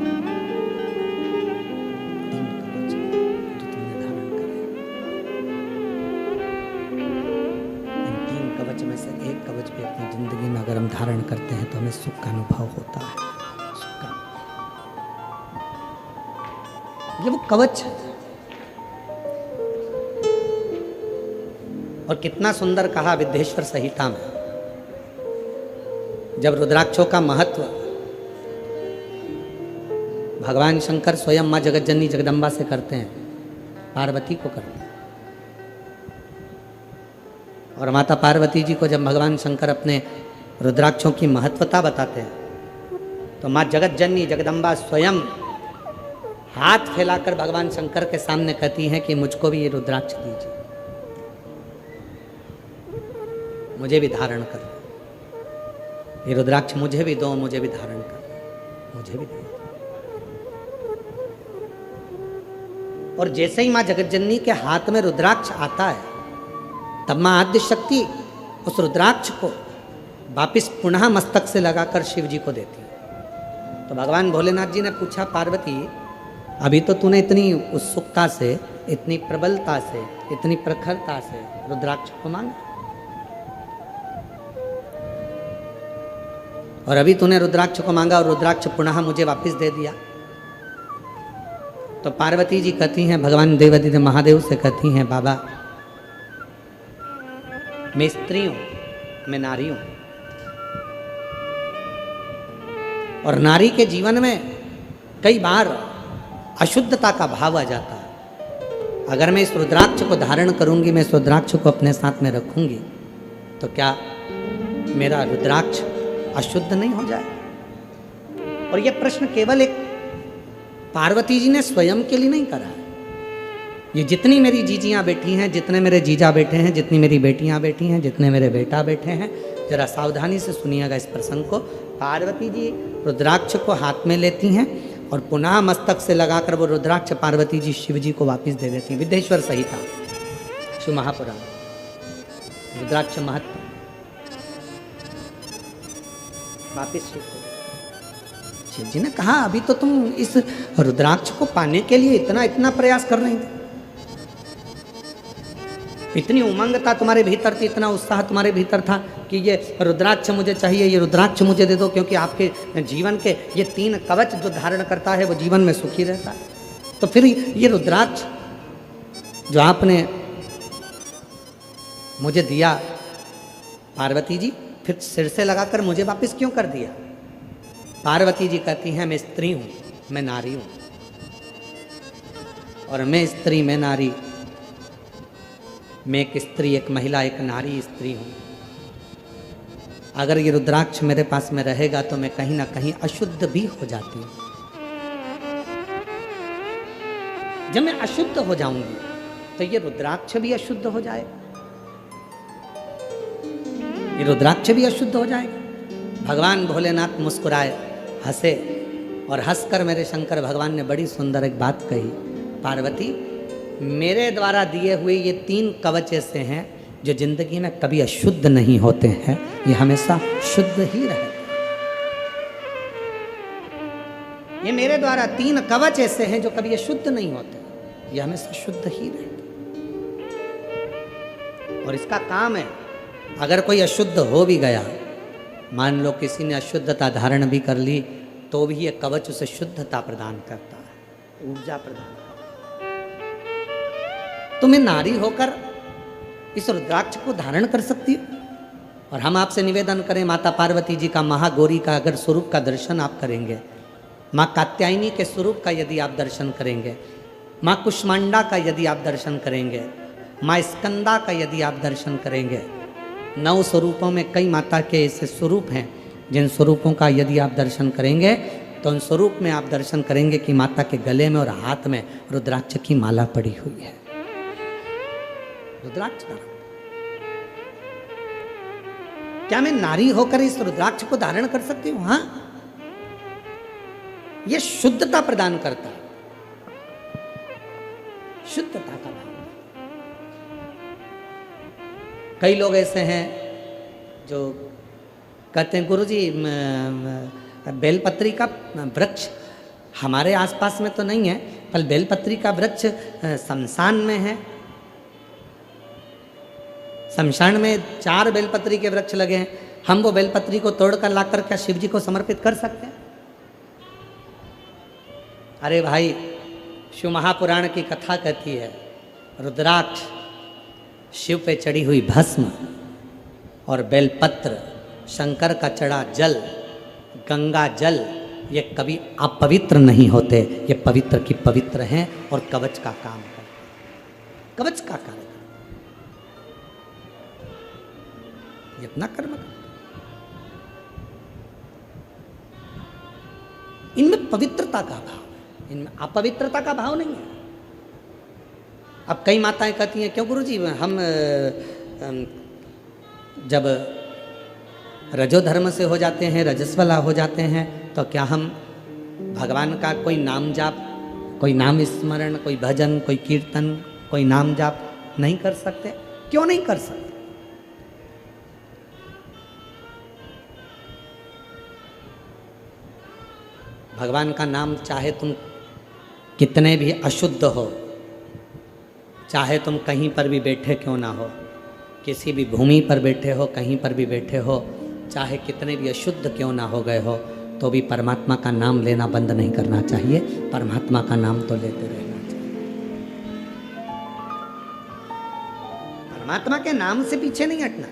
3 कवच जो तुमने धारण करे, इन 3 कवच में से एक कवच भी अपनी जिंदगी में अगर हम धारण करते हैं तो हमें सुख का अनुभव होता है। सुख का, ये वो कवच है। और कितना सुंदर कहा विद्येश्वर संहिता में, जब रुद्राक्षों का महत्व भगवान शंकर स्वयं मां जगतजननी जगदम्बा से करते हैं, पार्वती को करते हैं। और माता पार्वती जी को जब भगवान शंकर अपने रुद्राक्षों की महत्वता बताते हैं तो मां जगतजननी जगदम्बा स्वयं हाथ फैलाकर भगवान शंकर के सामने कहती हैं कि मुझको भी ये रुद्राक्ष दीजिए, मुझे भी धारण कर, ये रुद्राक्ष मुझे भी दो, मुझे भी धारण कर, मुझे भी दो। और जैसे ही मां जगतजननी के हाथ में रुद्राक्ष आता है, तब मां आद्य शक्ति उस रुद्राक्ष को वापिस पुनः मस्तक से लगाकर शिव जी को देती है। तो भगवान भोलेनाथ जी ने पूछा, पार्वती अभी तो तूने इतनी उत्सुकता से, इतनी प्रबलता से, इतनी प्रखरता से रुद्राक्ष को मांगा, और अभी तूने रुद्राक्ष को मांगा और रुद्राक्ष पुनः मुझे वापस दे दिया। तो पार्वती जी कहती हैं, भगवान देवादिदेव महादेव से कहती हैं, बाबा मैं स्त्री हूं, मैं नारी हूं, और नारी के जीवन में कई बार अशुद्धता का भाव आ जाता है। अगर मैं इस रुद्राक्ष को धारण करूंगी, मैं इस रुद्राक्ष को अपने साथ में रखूंगी, तो क्या मेरा रुद्राक्ष अशुद्ध नहीं हो जाए? और यह प्रश्न केवल एक पार्वती जी ने स्वयं के लिए नहीं करा है। ये जितनी मेरी जीजियां बैठी हैं, जितने मेरे जीजा बैठे हैं, जितनी मेरी बेटियां बैठी हैं, जितने मेरे बेटा बैठे हैं, जरा सावधानी से सुनिएगा इस प्रसंग को। पार्वती जी रुद्राक्ष को हाथ में लेती हैं और पुनः मस्तक से लगाकर वो रुद्राक्ष पार्वती जी शिव जी को वापस दे देती हैं। विद्येश्वर संहिता शिव महापुराण, रुद्राक्ष महत्व वापिस शिव को। शिव जी ने कहा, अभी तो तुम इस रुद्राक्ष को पाने के लिए इतना प्रयास कर रही थी, इतनी उमंग था तुम्हारे भीतर थी, इतना उत्साह तुम्हारे भीतर था कि ये रुद्राक्ष मुझे चाहिए, ये रुद्राक्ष मुझे दे दो, क्योंकि आपके जीवन के ये 3 कवच जो धारण करता है वो जीवन में सुखी रहता है। तो फिर ये रुद्राक्ष जो आपने मुझे दिया पार्वती जी, फिर सिर से लगाकर मुझे वापस क्यों कर दिया? पार्वती जी कहती हैं, मैं स्त्री हूं, मैं नारी हूं, और मैं स्त्री, मैं नारी, मैं एक स्त्री, एक महिला, एक नारी स्त्री हूं। अगर ये रुद्राक्ष मेरे पास में रहेगा तो मैं कहीं ना कहीं अशुद्ध भी हो जाती हूं। जब मैं अशुद्ध हो जाऊंगी तो ये रुद्राक्ष भी अशुद्ध हो जाएगा, ये रुद्राक्ष भी अशुद्ध हो जाएगा। भगवान भोलेनाथ मुस्कुराए, हंसे, और हंसकर मेरे शंकर भगवान ने बड़ी सुंदर एक बात कही, पार्वती मेरे द्वारा दिए हुए ये 3 कवच ऐसे हैं जो जिंदगी में कभी अशुद्ध नहीं होते हैं, ये हमेशा शुद्ध ही रहते। ये मेरे द्वारा 3 कवच ऐसे हैं जो कभी अशुद्ध नहीं होते, ये हमेशा शुद्ध ही रहते। और इसका काम है, अगर कोई अशुद्ध हो भी गया मान लो किसी ने अशुद्धता धारण भी कर ली तो भी ये कवच उसे शुद्धता प्रदान करता है, ऊर्जा प्रदान करता है। तुम्हें नारी होकर इस रुद्राक्ष को धारण कर सकती हो। और हम आपसे निवेदन करें, माता पार्वती जी का, महागौरी का अगर स्वरूप का दर्शन आप करेंगे, माँ कात्यायनी के स्वरूप का यदि आप दर्शन करेंगे, माँ कुष्मांडा का यदि आप दर्शन करेंगे, माँ स्कंदा का यदि आप दर्शन करेंगे, 9 स्वरूपों में कई माता के ऐसे स्वरूप हैं जिन स्वरूपों का यदि आप दर्शन करेंगे तो उन स्वरूप में आप दर्शन करेंगे कि माता के गले में और हाथ में रुद्राक्ष की माला पड़ी हुई है। रुद्राक्ष धारण, क्या मैं नारी होकर इस रुद्राक्ष को धारण कर सकती हूं? हाँ, यह शुद्धता प्रदान करता है, शुद्धता का भाव। कई लोग ऐसे हैं जो कहते हैं गुरुजी बेलपत्री का वृक्ष हमारे आसपास में तो नहीं है, पर बेलपत्री का वृक्ष शमशान में है। शमशान में 4 बेलपत्री के वृक्ष लगे हैं, हम वो बेलपत्री को तोड़कर लाकर क्या शिव जी को समर्पित कर सकते हैं? अरे भाई, शिव महापुराण की कथा कहती है रुद्राक्ष, शिव पे चढ़ी हुई भस्म और बेलपत्र, शंकर का चढ़ा जल, गंगा जल, ये कभी अपवित्र नहीं होते, ये पवित्र की पवित्र हैं और कवच का काम करते, कवच का कार्य करते, ये अपना कर्म करते। इनमें पवित्रता का भाव है, इनमें अपवित्रता का भाव नहीं है। अब कई माताएं कहती हैं, क्यों गुरुजी हम जब रजोधर्म से हो जाते हैं, रजस्वला हो जाते हैं, तो क्या हम भगवान का कोई नाम जाप, कोई नाम स्मरण, कोई भजन, कोई कीर्तन, कोई नाम जाप नहीं कर सकते? क्यों नहीं कर सकते? भगवान का नाम चाहे तुम कितने भी अशुद्ध हो, चाहे तुम कहीं पर भी बैठे क्यों ना हो, किसी भी भूमि पर बैठे हो, कहीं पर भी बैठे हो, चाहे कितने भी अशुद्ध क्यों ना हो गए हो, तो भी परमात्मा का नाम लेना बंद नहीं करना चाहिए। परमात्मा का नाम तो लेते रहना चाहिए। परमात्मा के नाम से पीछे नहीं हटना,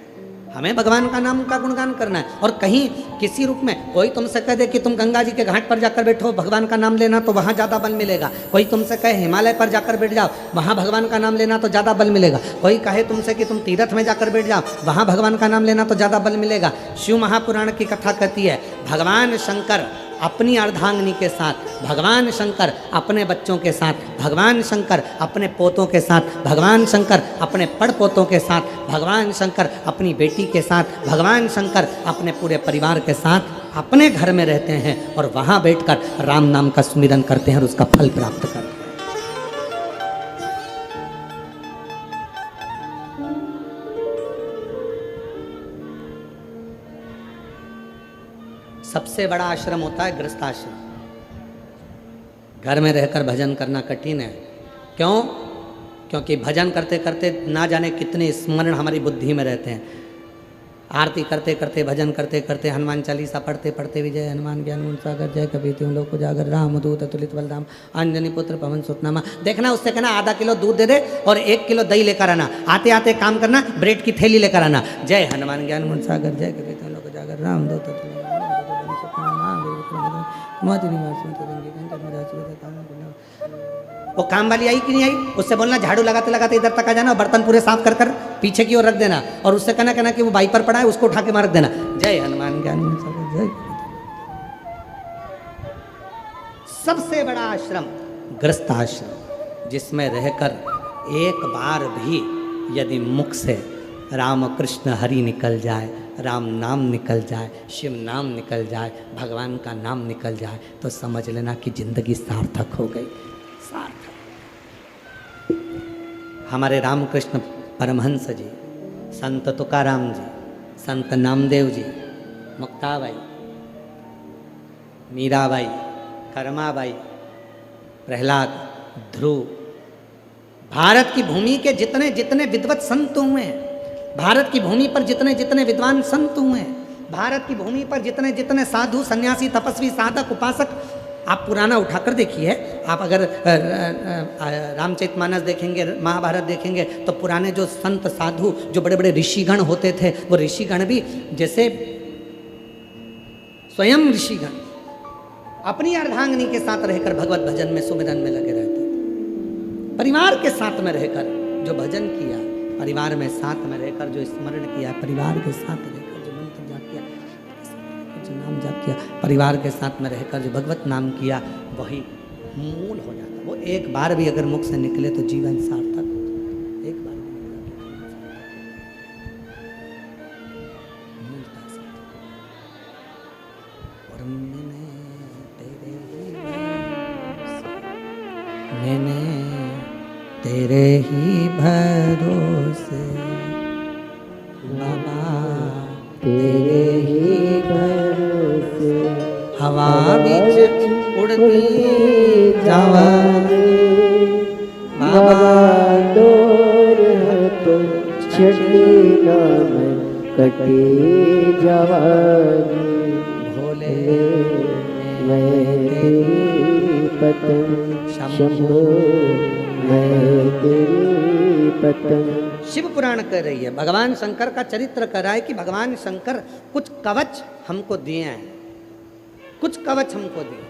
हमें भगवान का नाम का गुणगान करना है। और कहीं किसी रूप में कोई तुमसे कह दे कि तुम गंगा जी के घाट पर जाकर बैठो, भगवान का नाम लेना तो वहाँ ज़्यादा बल मिलेगा। कोई तुमसे कहे हिमालय पर जाकर बैठ जाओ, वहाँ भगवान का नाम लेना तो ज़्यादा बल मिलेगा। कोई कहे तुमसे कि तुम तीर्थ में जाकर बैठ जाओ, वहाँ भगवान का नाम लेना तो ज़्यादा बल मिलेगा। शिव महापुराण की कथा कहती है, भगवान शंकर अपनी अर्धांगिनी के साथ, भगवान शंकर अपने बच्चों के साथ, भगवान शंकर अपने पोतों के साथ, भगवान शंकर अपने पड़पोतों के साथ, भगवान शंकर अपनी बेटी के साथ, भगवान शंकर अपने पूरे परिवार के साथ अपने घर में रहते हैं और वहाँ बैठकर राम नाम का सुमिरन करते हैं और उसका फल प्राप्त करते हैं। सबसे बड़ा आश्रम होता है गृहस्थाश्रम। घर में रहकर भजन करना कठिन है। क्यों? क्योंकि भजन करते करते ना जाने कितने स्मरण हमारी बुद्धि में रहते हैं। आरती करते करते, भजन करते करते, हनुमान चालीसा पढ़ते पढ़ते, विजय हनुमान ज्ञान गुण सागर, जय कबीर तिहुँ लोक उजागर, राम दूत अतुलित बलराम, अंजनी पुत्र पवन सुतनामा। देखना, उससे कहना आधा किलो दूध दे दे और 1 किलो दही लेकर आना। आते आते काम करना, ब्रेड की थैली लेकर आना। जय हनुमान ज्ञान गुण सागर, जय कबीर तिहुँ लोक उजागर, राम दूत अतुलित वो काम वाली आई कि नहीं आई, उससे बोलना झाड़ू लगाते लगाते इधर तक आ जाना, बर्तन पूरे साफ कर कर पीछे की ओर रख देना और उससे कहना कि वो वाइपर पड़ा है उसको उठा के मार देना। जय हनुमान ज्ञान जय। सबसे बड़ा आश्रम गृहस्थ आश्रम, जिसमें रहकर एक बार भी यदि मुख से राम कृष्ण हरि निकल जाए, राम नाम निकल जाए, शिव नाम निकल जाए, भगवान का नाम निकल जाए, तो समझ लेना कि जिंदगी सार्थक हो गई, सार्थक। हमारे रामकृष्ण परमहंस जी, संत तुकाराम जी, संत नामदेव जी, मुक्ताबाई, मीराबाई, कर्माबाई, प्रहलाद, ध्रुव, भारत की भूमि के जितने जितने विद्वत संत हुए हैं, भारत की भूमि पर जितने जितने विद्वान संत हुए हैं, भारत की भूमि पर जितने जितने साधु सन्यासी तपस्वी साधक उपासक, आप पुराना उठाकर देखिए, आप अगर रामचरितमानस देखेंगे, महाभारत देखेंगे, तो पुराने जो संत साधु, जो बड़े बड़े ऋषिगण होते थे, वो ऋषिगण भी जैसे स्वयं ऋषिगण अपनी अर्धांगिनी के साथ रहकर भगवत भजन में सुमिरन में लगे रहते थे। परिवार के साथ में रहकर जो भजन किया, परिवार में साथ में रहकर जो स्मरण किया, परिवार के साथ रहकर जो मंत्र जाप किया, जो नाम जाप किया, परिवार के साथ में रहकर जो भगवत नाम किया, वही मूल हो जाता। वो एक बार भी अगर मुख से निकले तो जीवन सार्थक। एक बार मैंने तेरे ही भरोसे बाबा, तेरे ही भरोसे हवा बीच उड़ती जावानी बाबा, डोर है तो छड़ी नाम कटी जवानी। भोले मैं तेरी पतंग शंभो, मैं तेरी पतंग। शिव पुराण कह रही है, भगवान शंकर का चरित्र कर रहा है कि भगवान शंकर कुछ कवच हमको दिए हैं, कुछ कवच हमको दिए।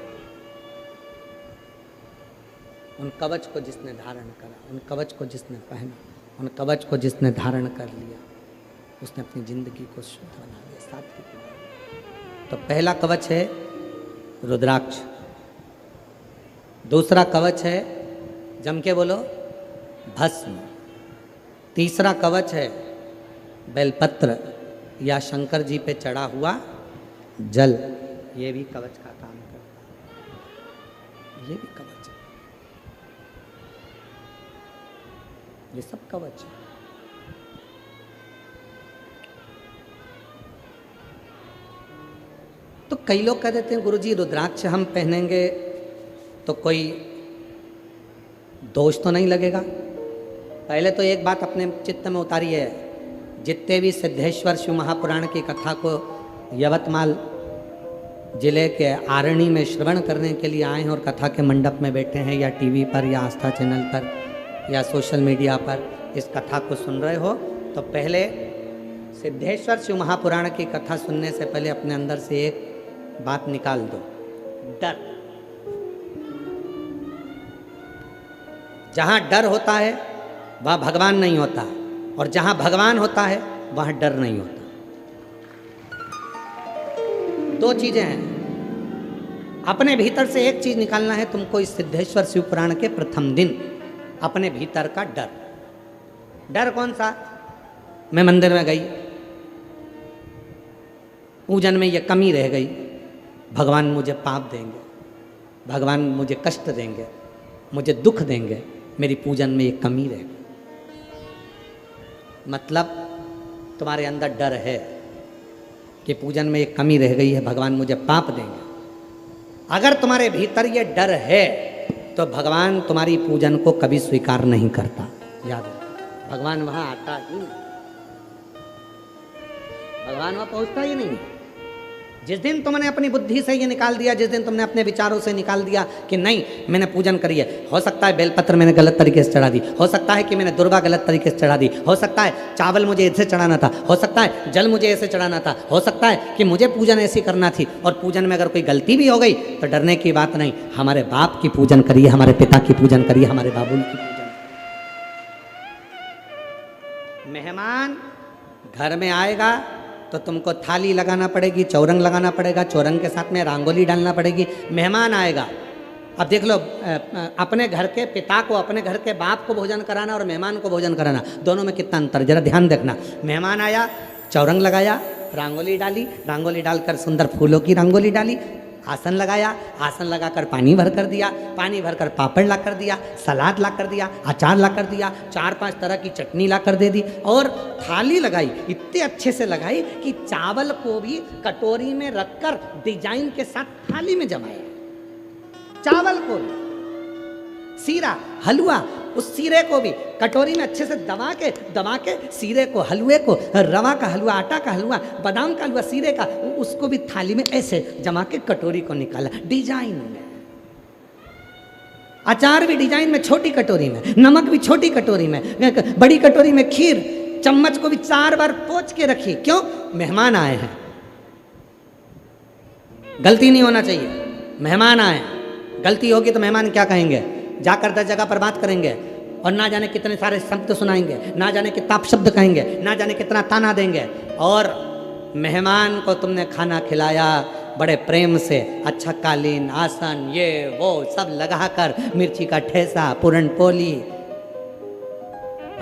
उन कवच को जिसने धारण करा, उन कवच को जिसने पहना, उन कवच को जिसने धारण कर लिया, उसने अपनी जिंदगी को शुद्ध बना दिया, सात्विक बना दिया। तो पहला कवच है रुद्राक्ष, दूसरा कवच है, जम के बोलो, भस्म, तीसरा कवच है बेलपत्र या शंकर जी पे चढ़ा हुआ जल। ये भी कवच का काम करता है, ये भी कवच है, ये सब कवच है। तो कई लोग कह देते हैं गुरुजी रुद्राक्ष हम पहनेंगे तो कोई दोष तो नहीं लगेगा। पहले तो एक बात अपने चित्त में उतारिए, जितने भी सिद्धेश्वर शिव महापुराण की कथा को यवतमाल जिले के आरणी में श्रवण करने के लिए आए हैं और कथा के मंडप में बैठे हैं, या टीवी पर या आस्था चैनल पर या सोशल मीडिया पर इस कथा को सुन रहे हो, तो पहले सिद्धेश्वर शिव महापुराण की कथा सुनने से पहले अपने अंदर से एक बात निकाल दो, डर। जहाँ डर होता है वहाँ भगवान नहीं होता, और जहाँ भगवान होता है वहाँ डर नहीं होता। दो चीजें हैं, अपने भीतर से एक चीज निकालना है तुमको इस सिद्धेश्वर शिव पुराण के प्रथम दिन, अपने भीतर का डर। डर कौन सा? मैं मंदिर में गई, पूजन में ये कमी रह गई, भगवान मुझे पाप देंगे, भगवान मुझे कष्ट देंगे, मुझे दुख देंगे, मेरी पूजन में ये कमी रह गई। मतलब तुम्हारे अंदर डर है कि पूजन में ये कमी रह गई है, भगवान मुझे पाप देंगे। अगर तुम्हारे भीतर ये डर है तो भगवान तुम्हारी पूजन को कभी स्वीकार नहीं करता। याद है, भगवान वहां आता ही नहीं, भगवान वहां पहुंचता ही नहीं। जिस दिन तुमने अपनी बुद्धि से ये निकाल दिया, जिस दिन तुमने अपने विचारों से निकाल दिया कि नहीं मैंने पूजन करी है, हो सकता है बेलपत्र मैंने गलत तरीके से चढ़ा दी, हो सकता है कि मैंने दुर्वा गलत तरीके से चढ़ा दी, हो सकता है चावल मुझे ऐसे चढ़ाना था, हो सकता है जल मुझे ऐसे चढ़ाना था, हो सकता है कि मुझे पूजन ऐसी करना थी, और पूजन में अगर कोई गलती भी हो गई तो डरने की बात नहीं, हमारे बाप की पूजन करिए, हमारे पिता की पूजन करिए, हमारे बाबुल की पूजन। मेहमान घर में आएगा तो तुमको थाली लगाना पड़ेगी, चौरंग लगाना पड़ेगा, चौरंग के साथ में रंगोली डालना पड़ेगी। मेहमान आएगा, अब देख लो, अपने घर के पिता को, अपने घर के बाप को भोजन कराना और मेहमान को भोजन कराना, दोनों में कितना अंतर, जरा ध्यान देखना। मेहमान आया, चौरंग लगाया, रंगोली डाली, रंगोली डालकर सुंदर फूलों की रंगोली डाली, आसन लगाया, आसन लगाकर पानी भर कर दिया, पानी भरकर पापड़ ला कर दिया, सलाद ला कर दिया, अचार ला कर दिया, 4-5 तरह की चटनी ला कर दे दी, और थाली लगाई, इतने अच्छे से लगाई कि चावल को भी कटोरी में रखकर डिजाइन के साथ थाली में जमाया, चावल को भी, सीरा, हलवा, उस सीरे को भी कटोरी में अच्छे से दबा के सीरे को, हलवे को, रवा का हलवा, आटा का हलवा, बादाम का हलवा, सीरे का, उसको भी थाली में ऐसे जमा के कटोरी को निकाला डिजाइन में। अचार भी डिजाइन में, छोटी कटोरी में, नमक भी छोटी कटोरी में, बड़ी कटोरी में खीर, चम्मच को भी 4 बार पोंछ के रखी। क्यों? मेहमान आए हैं, गलती नहीं होना चाहिए। मेहमान आए, गलती होगी तो मेहमान क्या कहेंगे? जाकर 10 जगह पर बात करेंगे और ना जाने कितने सारे शब्द सुनाएंगे, ना जाने कितना शब्द कहेंगे, ना जाने कितना ताना देंगे। और मेहमान को तुमने खाना खिलाया बड़े प्रेम से, अच्छा कालीन, आसन, ये वो सब लगाकर, मिर्ची का ठेसा, पूरन पोली,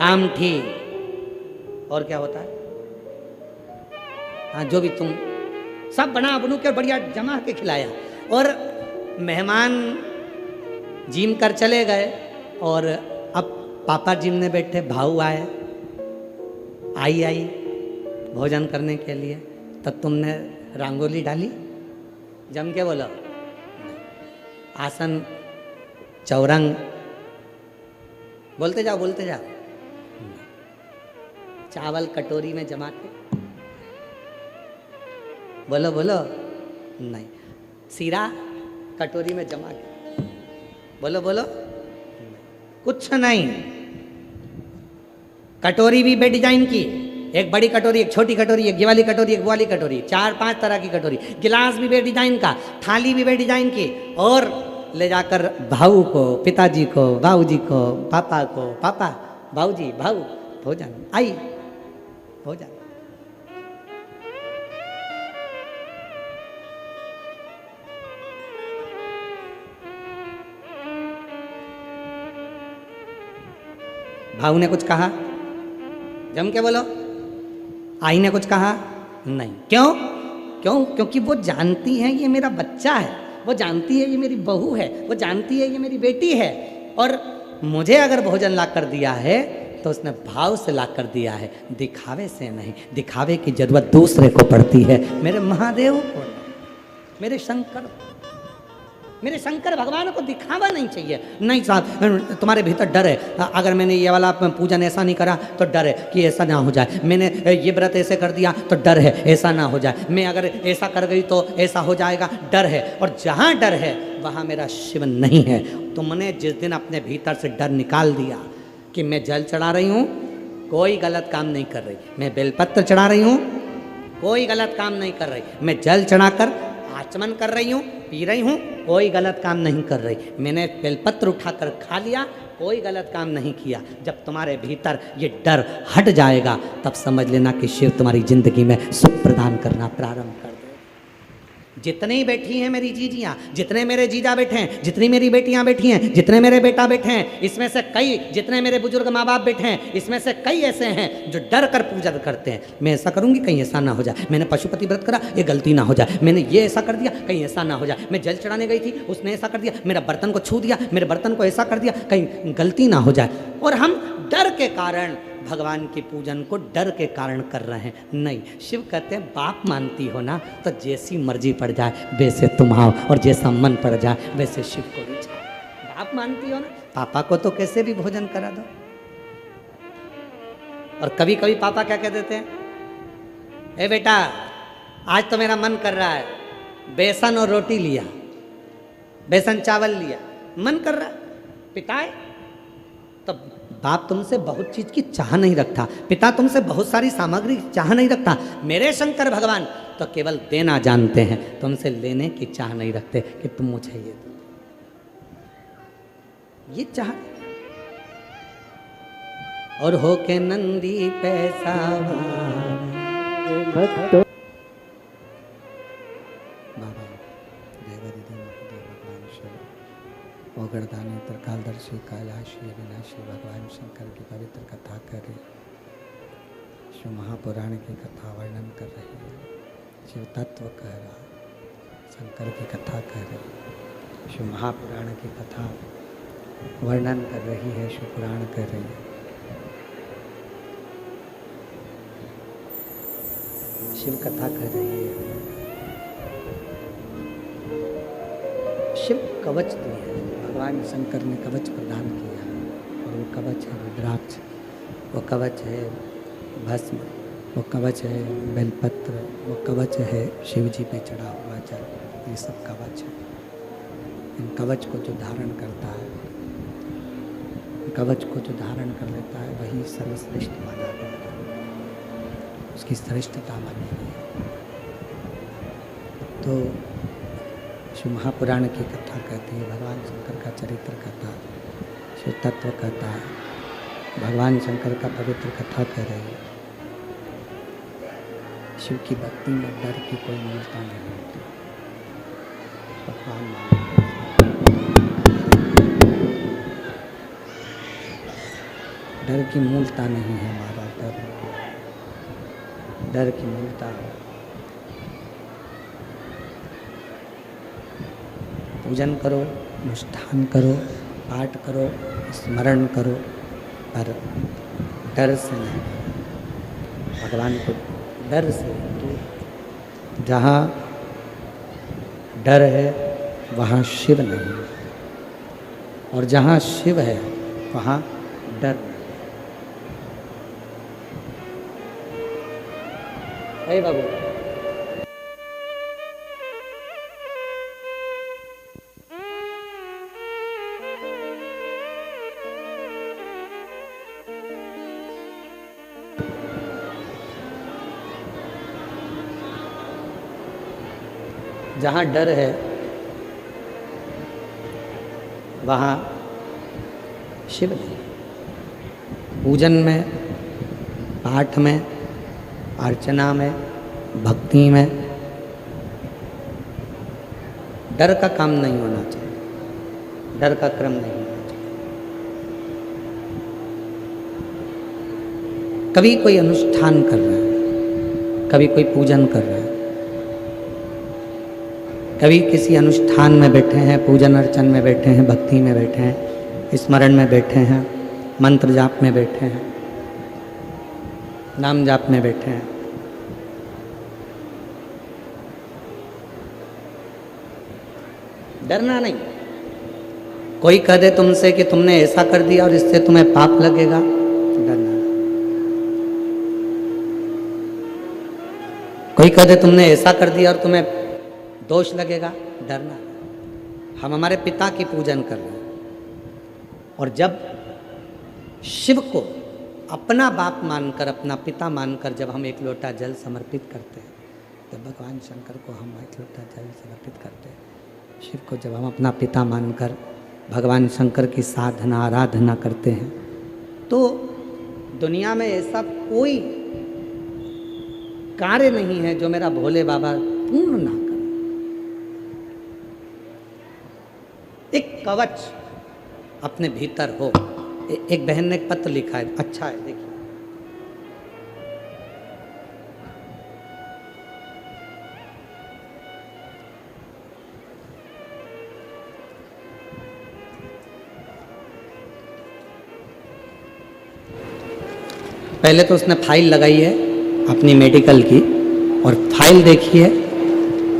आमठी, और क्या होता है, हाँ जो भी तुम सब बना बनू के बढ़िया जमा के खिलाया। और मेहमान जिम कर चले गए और अब पापा जिम में बैठे, भाऊ आए, आई भोजन करने के लिए। तब तुमने रंगोली डाली, जम के बोलो, आसन, चौरंग, बोलते जाओ, चावल कटोरी में जमा के, बोलो, नहीं, सीरा कटोरी में जमा के, बोलो, कुछ नहीं। कटोरी भी बे डिजाइन की, एक बड़ी कटोरी, एक छोटी कटोरी, एक ये वाली कटोरी, एक वो वाली कटोरी, 4-5 तरह की कटोरी, गिलास भी बे डिजाइन का, थाली भी बे डिजाइन की। और ले जाकर भाऊ को, पिताजी को, बाबूजी को, पापा को, पापा, बाबूजी, भाऊ, भोजन, आई भोजन। भाऊ ने कुछ कहा? जम के बोलो। आई ने कुछ कहा? नहीं। क्यों? क्योंकि वो जानती है ये मेरा बच्चा है, वो जानती है ये मेरी बहू है, वो जानती है ये मेरी बेटी है। और मुझे अगर भोजन ला कर दिया है तो उसने भाव से ला कर दिया है, दिखावे से नहीं। दिखावे की जरूरत दूसरे को पड़ती है, मेरे महादेव को, मेरे शंकर भगवान को दिखावा नहीं चाहिए। नहीं साहब, तुम्हारे भीतर डर है, अगर मैंने ये वाला पूजन ऐसा नहीं करा तो डर है कि ऐसा ना हो जाए, मैंने ये व्रत ऐसे कर दिया तो डर है ऐसा ना हो जाए, मैं अगर ऐसा कर गई तो ऐसा हो जाएगा, डर है। और जहाँ डर है वहाँ मेरा शिव नहीं है। तुमने जिस दिन अपने भीतर से डर निकाल दिया कि मैं जल चढ़ा रही हूँ, कोई गलत काम नहीं कर रही, मैं बेलपत्र चढ़ा रही हूँ, कोई गलत काम नहीं कर रही, मैं जल चढ़ाकर आचमन कर रही हूँ, पी रही हूँ, कोई गलत काम नहीं कर रही, मैंने बेलपत्र उठाकर खा लिया, कोई गलत काम नहीं किया। जब तुम्हारे भीतर ये डर हट जाएगा तब समझ लेना कि शिव तुम्हारी जिंदगी में सुख प्रदान करना प्रारंभ कर दे। जितनी बैठी हैं मेरी जीजियाँ, जितने मेरे जीजा बैठे हैं, जितनी मेरी बेटियाँ बैठी हैं, जितने मेरे बेटा बैठे हैं, इसमें से कई, जितने मेरे बुजुर्ग माँ बाप बैठे हैं, इसमें से कई ऐसे हैं जो डर कर पूजा करते हैं। मैं ऐसा करूँगी कहीं ऐसा ना हो जाए, मैंने पशुपति व्रत करा ये गलती ना हो जाए, मैंने ये ऐसा कर दिया कहीं ऐसा ना हो जाए, मैं जल चढ़ाने गई थी उसने ऐसा कर दिया, मेरा बर्तन को छू दिया, मेरे बर्तन को ऐसा कर दिया, कहीं गलती ना हो जाए। और हम डर के कारण भगवान की पूजन को डर के कारण कर रहे हैं। नहीं, शिव कहते हैं बाप मानती हो ना तो जैसी मर्जी पड़ जाए वैसे तुम आओ, और जैसा मन पड़ जाए वैसे शिव को भी जाओ। बाप मानती हो ना, पापा को तो कैसे भी भोजन करा दो। और कभी कभी पापा क्या कह देते हैं, ए बेटा आज तो मेरा मन कर रहा है, बेसन और रोटी लिया, बेसन चावल लिया, मन कर रहा है, पिताए। तो बाप तुमसे बहुत चीज की चाह नहीं रखता, पिता तुमसे बहुत सारी सामग्री चाह नहीं रखता। मेरे शंकर भगवान तो केवल देना जानते हैं, तुमसे लेने की चाह नहीं रखते कि तुम मुझे ये दो, ये चाह। और हो के नंदी पैसा भक्तों ओगरदानी त्रिकालदर्शी कैलाशी अविनाशी भगवान शंकर की पवित्र कथा कर रही, शिव महापुराण की कथा वर्णन कर रही है, शिव तत्व कह रहा, शंकर की कथा कर रही, शिव महापुराण की कथा वर्णन कर रही है, शिव पुराण कर रही है। शिव कथा कर रही है, शिव कवच दिए, भगवान शंकर ने कवच प्रदान किया और वो कवच है रुद्राक्ष, वो कवच है भस्म, वो कवच है बेलपत्र, वो कवच है शिव जी पे चढ़ा हुआ जल। ये सब कवच है। इन कवच को जो धारण करता है, कवच को जो धारण कर लेता है, वही सर्वश्रेष्ठ माना गया है, उसकी श्रेष्ठता मानी गई है। तो शिव महापुराण की कथा कहती है, भगवान शंकर का चरित्र कहता, शिव तत्व कहता है, भगवान शंकर का पवित्र कथा कह रही है। शिव की भक्ति में डर की कोई मूलता नहीं होती। भगवान डर की मूलता नहीं है हमारा, डर की मूलता है। पूजन करो, अनुष्ठान करो, पाठ करो, स्मरण करो, पर डर से नहीं, भगवान को डर से दूर। जहाँ डर है वहाँ शिव नहीं है, और जहाँ शिव है वहाँ डर नहीं। हे बाबू, जहाँ डर है वहाँ शिव नहीं। पूजन में, पाठ में, अर्चना में, भक्ति में डर का काम नहीं होना चाहिए, डर का क्रम नहीं होना चाहिए। कभी कोई अनुष्ठान कर रहा है, कभी कोई पूजन कर रहा है, कभी किसी अनुष्ठान में बैठे हैं, पूजन अर्चन में बैठे हैं, भक्ति में बैठे हैं, स्मरण में बैठे हैं, मंत्र जाप में बैठे हैं, नाम जाप में बैठे हैं। डरना नहीं। कोई कह दे तुमसे कि तुमने ऐसा कर दिया और इससे तुम्हें पाप लगेगा, डरना नहीं। कोई कह दे तुमने ऐसा कर दिया और तुम्हें दोष लगेगा, डरना नहीं। हम हमारे पिता की पूजन कर रहे हैं, और जब शिव को अपना बाप मानकर, अपना पिता मानकर जब हम एक लोटा जल समर्पित करते हैं, तब भगवान शंकर को हम एक लोटा जल समर्पित करते हैं। शिव को जब हम अपना पिता मानकर भगवान शंकर की साधना आराधना करते हैं, तो दुनिया में ऐसा कोई कार्य नहीं है जो मेरा भोले बाबा पूर्ण ना करे। एक कवच अपने भीतर हो। एक बहन ने एक पत्र लिखा है, अच्छा है, देखिए। पहले तो उसने फाइल लगाई है अपनी मेडिकल की, और फाइल देखिए,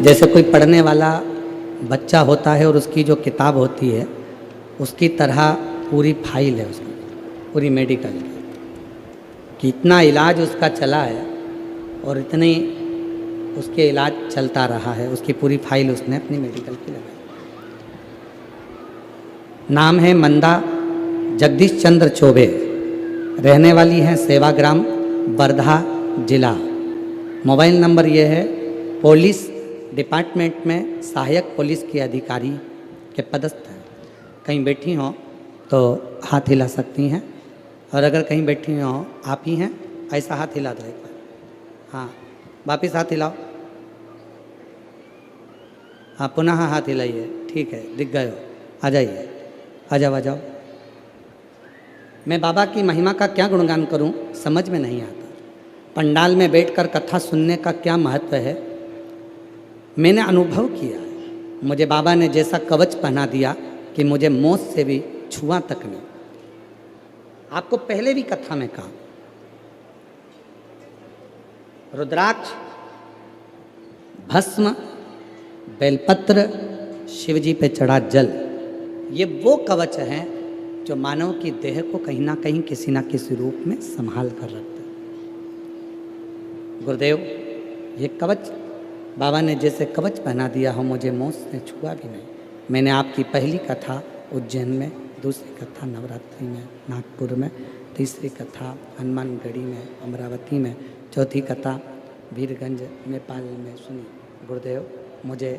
जैसे कोई पढ़ने वाला बच्चा होता है और उसकी जो किताब होती है उसकी तरह पूरी फाइल है उसकी, पूरी मेडिकल की, कि इतना इलाज उसका चला है और इतनी उसके इलाज चलता रहा है, उसकी पूरी फाइल उसने अपनी मेडिकल की लगाई। नाम है मंदा जगदीश चंद्र चौबे, रहने वाली हैं सेवाग्राम, वर्धा जिला। मोबाइल नंबर ये है, पुलिस डिपार्टमेंट में सहायक पुलिस के अधिकारी के पदस्थ हैं। कहीं बैठी हों तो हाथ हिला सकती हैं, और अगर कहीं बैठी हों आप ही हैं, ऐसा हाथ हिला दो एक बार। हाँ, वापिस हाथ हिलाओ। हाँ, पुनः हाथ हिलाइए। ठीक है, दिख गए हो, आ जाइए, आ जाओ, आ जाओ। मैं बाबा की महिमा का क्या गुणगान करूं, समझ में नहीं आता। पंडाल में बैठकर कथा सुनने का क्या महत्व है, मैंने अनुभव किया है। मुझे बाबा ने जैसा कवच पहना दिया कि मुझे मौत से भी छुआ तक नहीं। आपको पहले भी कथा में कहा, रुद्राक्ष, भस्म, बेलपत्र, शिवजी पे चढ़ा जल, ये वो कवच हैं जो मानव की देह को कहीं ना कहीं किसी ना किसी रूप में संभाल कर रखता है। गुरुदेव, ये कवच बाबा ने जैसे कवच पहना दिया हो, मुझे मौत ने छुआ भी नहीं। मैंने आपकी पहली कथा उज्जैन में, दूसरी कथा नवरात्रि में नागपुर में, तीसरी कथा हनुमानगढ़ी में अमरावती में, चौथी कथा वीरगंज नेपाल में सुनी। गुरुदेव, मुझे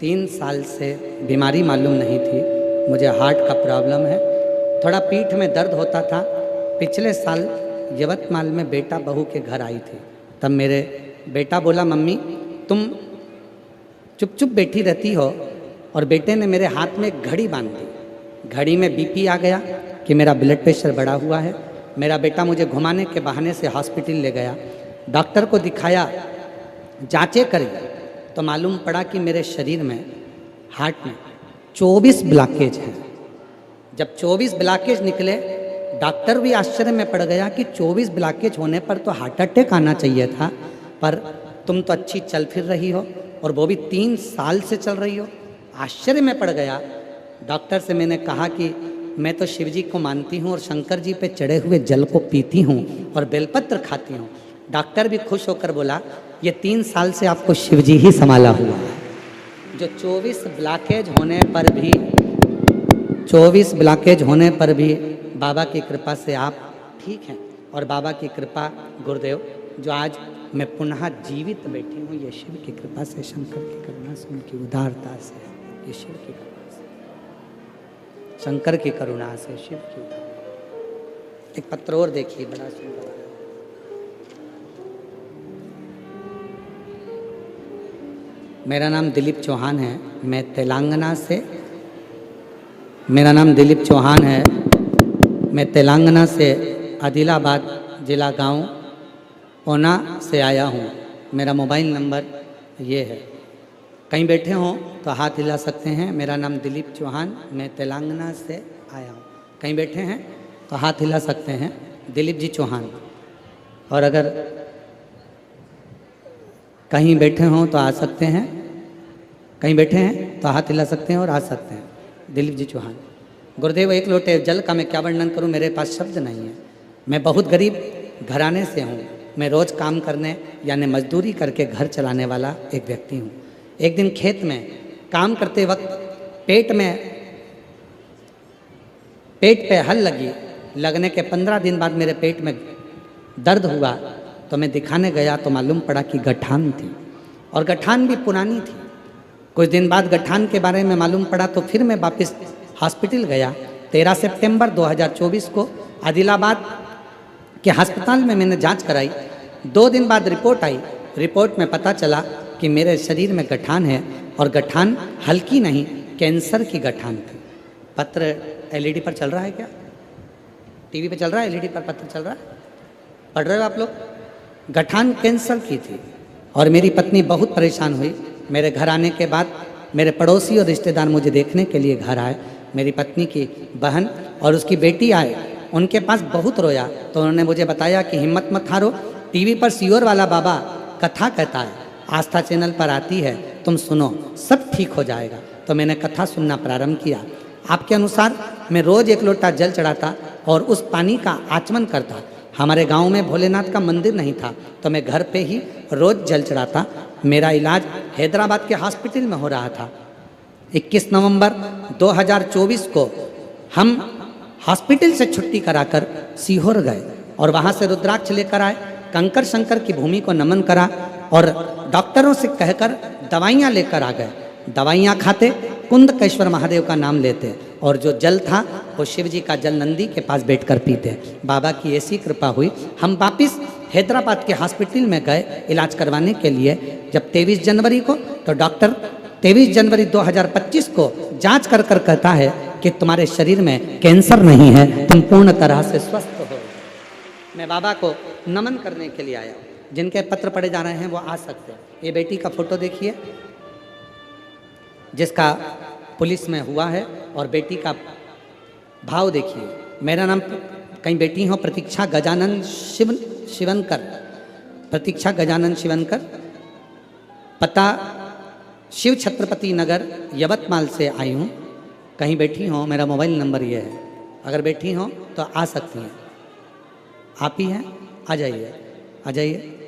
3 साल से बीमारी मालूम नहीं थी, मुझे हार्ट का प्रॉब्लम है, थोड़ा पीठ में दर्द होता था। पिछले साल यवतमाल में बेटा बहू के घर आई थी, तब मेरे बेटा बोला, मम्मी तुम चुप चुप बैठी रहती हो, और बेटे ने मेरे हाथ में एक घड़ी बांध दी। घड़ी में बीपी आ गया कि मेरा ब्लड प्रेशर बढ़ा हुआ है। मेरा बेटा मुझे घुमाने के बहाने से हॉस्पिटल ले गया, डॉक्टर को दिखाया, जांचें करी तो मालूम पड़ा कि मेरे शरीर में, हार्ट में 24 ब्लॉकेज हैं। जब 24 ब्लॉकेज निकले, डॉक्टर भी आश्चर्य में पड़ गया कि 24 ब्लॉकेज होने पर तो हार्ट अटैक आना चाहिए था, पर तुम तो अच्छी चल फिर रही हो, और वो भी 3 साल से चल रही हो। आश्चर्य में पड़ गया। डॉक्टर से मैंने कहा कि मैं तो शिव जी को मानती हूँ और शंकर जी पे चढ़े हुए जल को पीती हूँ और बेलपत्र खाती हूँ। डॉक्टर भी खुश होकर बोला, ये 3 साल से आपको शिव जी ही संभाला हुआ है। जो 24 ब्लॉकेज होने पर भी बाबा की कृपा से आप ठीक हैं। और बाबा की कृपा, गुरुदेव, जो आज मैं पुनः जीवित बैठी हूँ, ये शिव की कृपा से, शंकर की करुणा से, उनकी उदारता से, ये शिव की करुणा से, शंकर की करुणा से, शिव की उदारता। एक पत्र और देखिए, बड़ा सुंदर है। मेरा नाम दिलीप चौहान है, मैं तेलंगाना से, मैं तेलंगाना से आदिलाबाद जिला गांव ओना से आया हूँ। मेरा मोबाइल नंबर ये है। कहीं बैठे हों तो हाथ हिला सकते हैं। मेरा नाम दिलीप चौहान, मैं तेलंगाना से आया हूँ। कहीं बैठे हैं तो हाथ हिला सकते हैं, दिलीप जी चौहान। और अगर कहीं बैठे हों तो आ सकते हैं, कहीं बैठे हैं तो हाथ हिला सकते हैं और आ सकते हैं, दिलीप जी चौहान। गुरुदेव, एक लोटे जल का मैं क्या वर्णन करूं, मेरे पास शब्द नहीं है। मैं बहुत गरीब घराने से हूं। मैं रोज़ काम करने यानी मजदूरी करके घर चलाने वाला एक व्यक्ति हूं। एक दिन खेत में काम करते वक्त पेट पे हल लगने के 15 दिन बाद मेरे पेट में दर्द हुआ, तो मैं दिखाने गया तो मालूम पड़ा कि गठान थी, और गठान भी पुरानी थी। कुछ दिन बाद गठान के बारे में मालूम पड़ा, तो फिर मैं वापस हॉस्पिटल गया। 13 सितंबर 2024 को आदिलाबाद के अस्पताल में मैंने जांच कराई। 2 दिन बाद रिपोर्ट आई। रिपोर्ट में पता चला कि मेरे शरीर में गठान है, और गठान हल्की नहीं, कैंसर की गठान थी। पत्र एलईडी पर चल रहा है क्या? टीवी पे चल रहा है, एलईडी पर पत्र चल रहा है, पढ़ रहे हो आप लोग? गठान कैंसर की थी, और मेरी पत्नी बहुत परेशान हुई। मेरे घर आने के बाद मेरे पड़ोसी और रिश्तेदार मुझे देखने के लिए घर आए। मेरी पत्नी की बहन और उसकी बेटी आए, उनके पास बहुत रोया। तो उन्होंने मुझे बताया कि हिम्मत मत हारो, टीवी पर सियोर वाला बाबा कथा कहता है, आस्था चैनल पर आती है, तुम सुनो, सब ठीक हो जाएगा। तो मैंने कथा सुनना प्रारंभ किया। आपके अनुसार मैं रोज़ 1 लोटा जल चढ़ाता और उस पानी का आचमन करता। हमारे गांव में भोलेनाथ का मंदिर नहीं था, तो मैं घर पे ही रोज़ जल चढ़ाता। मेरा इलाज हैदराबाद के हॉस्पिटल में हो रहा था। 21 नवंबर 2024 को हम हॉस्पिटल से छुट्टी कराकर सीहोर गए, और वहाँ से रुद्राक्ष लेकर आए, कंकर शंकर की भूमि को नमन करा, और डॉक्टरों से कहकर दवाइयाँ लेकर आ गए। दवाइयाँ खाते, कुंदकेश्वर महादेव का नाम लेते, और जो जल था वो शिव जी का जल नंदी के पास बैठकर पीते। बाबा की ऐसी कृपा हुई, हम वापिस हैदराबाद के हॉस्पिटल में गए इलाज करवाने के लिए। जब 23 जनवरी को, तो डॉक्टर 23 जनवरी 2025 को जांच कर कहता है कि तुम्हारे शरीर में कैंसर नहीं है, तुम पूर्ण तरह से स्वस्थ हो। मैं बाबा को नमन करने के लिए आया। जिनके पत्र पढ़े जा रहे हैं वो आ सकते हैं। ये बेटी का फोटो देखिए, जिसका पुलिस में हुआ है, और बेटी का भाव देखिए। मेरा नाम, कहीं बेटी हो, प्रतीक्षा गजानन शिवनकर, प्रतीक्षा गजानन शिवनकर, पता शिव छत्रपति नगर यवतमाल से आई हूँ। कहीं बैठी हो, मेरा मोबाइल नंबर ये है। अगर बैठी हो तो आ सकती हैं। आप ही हैं, आ जाइए, आ जाइए।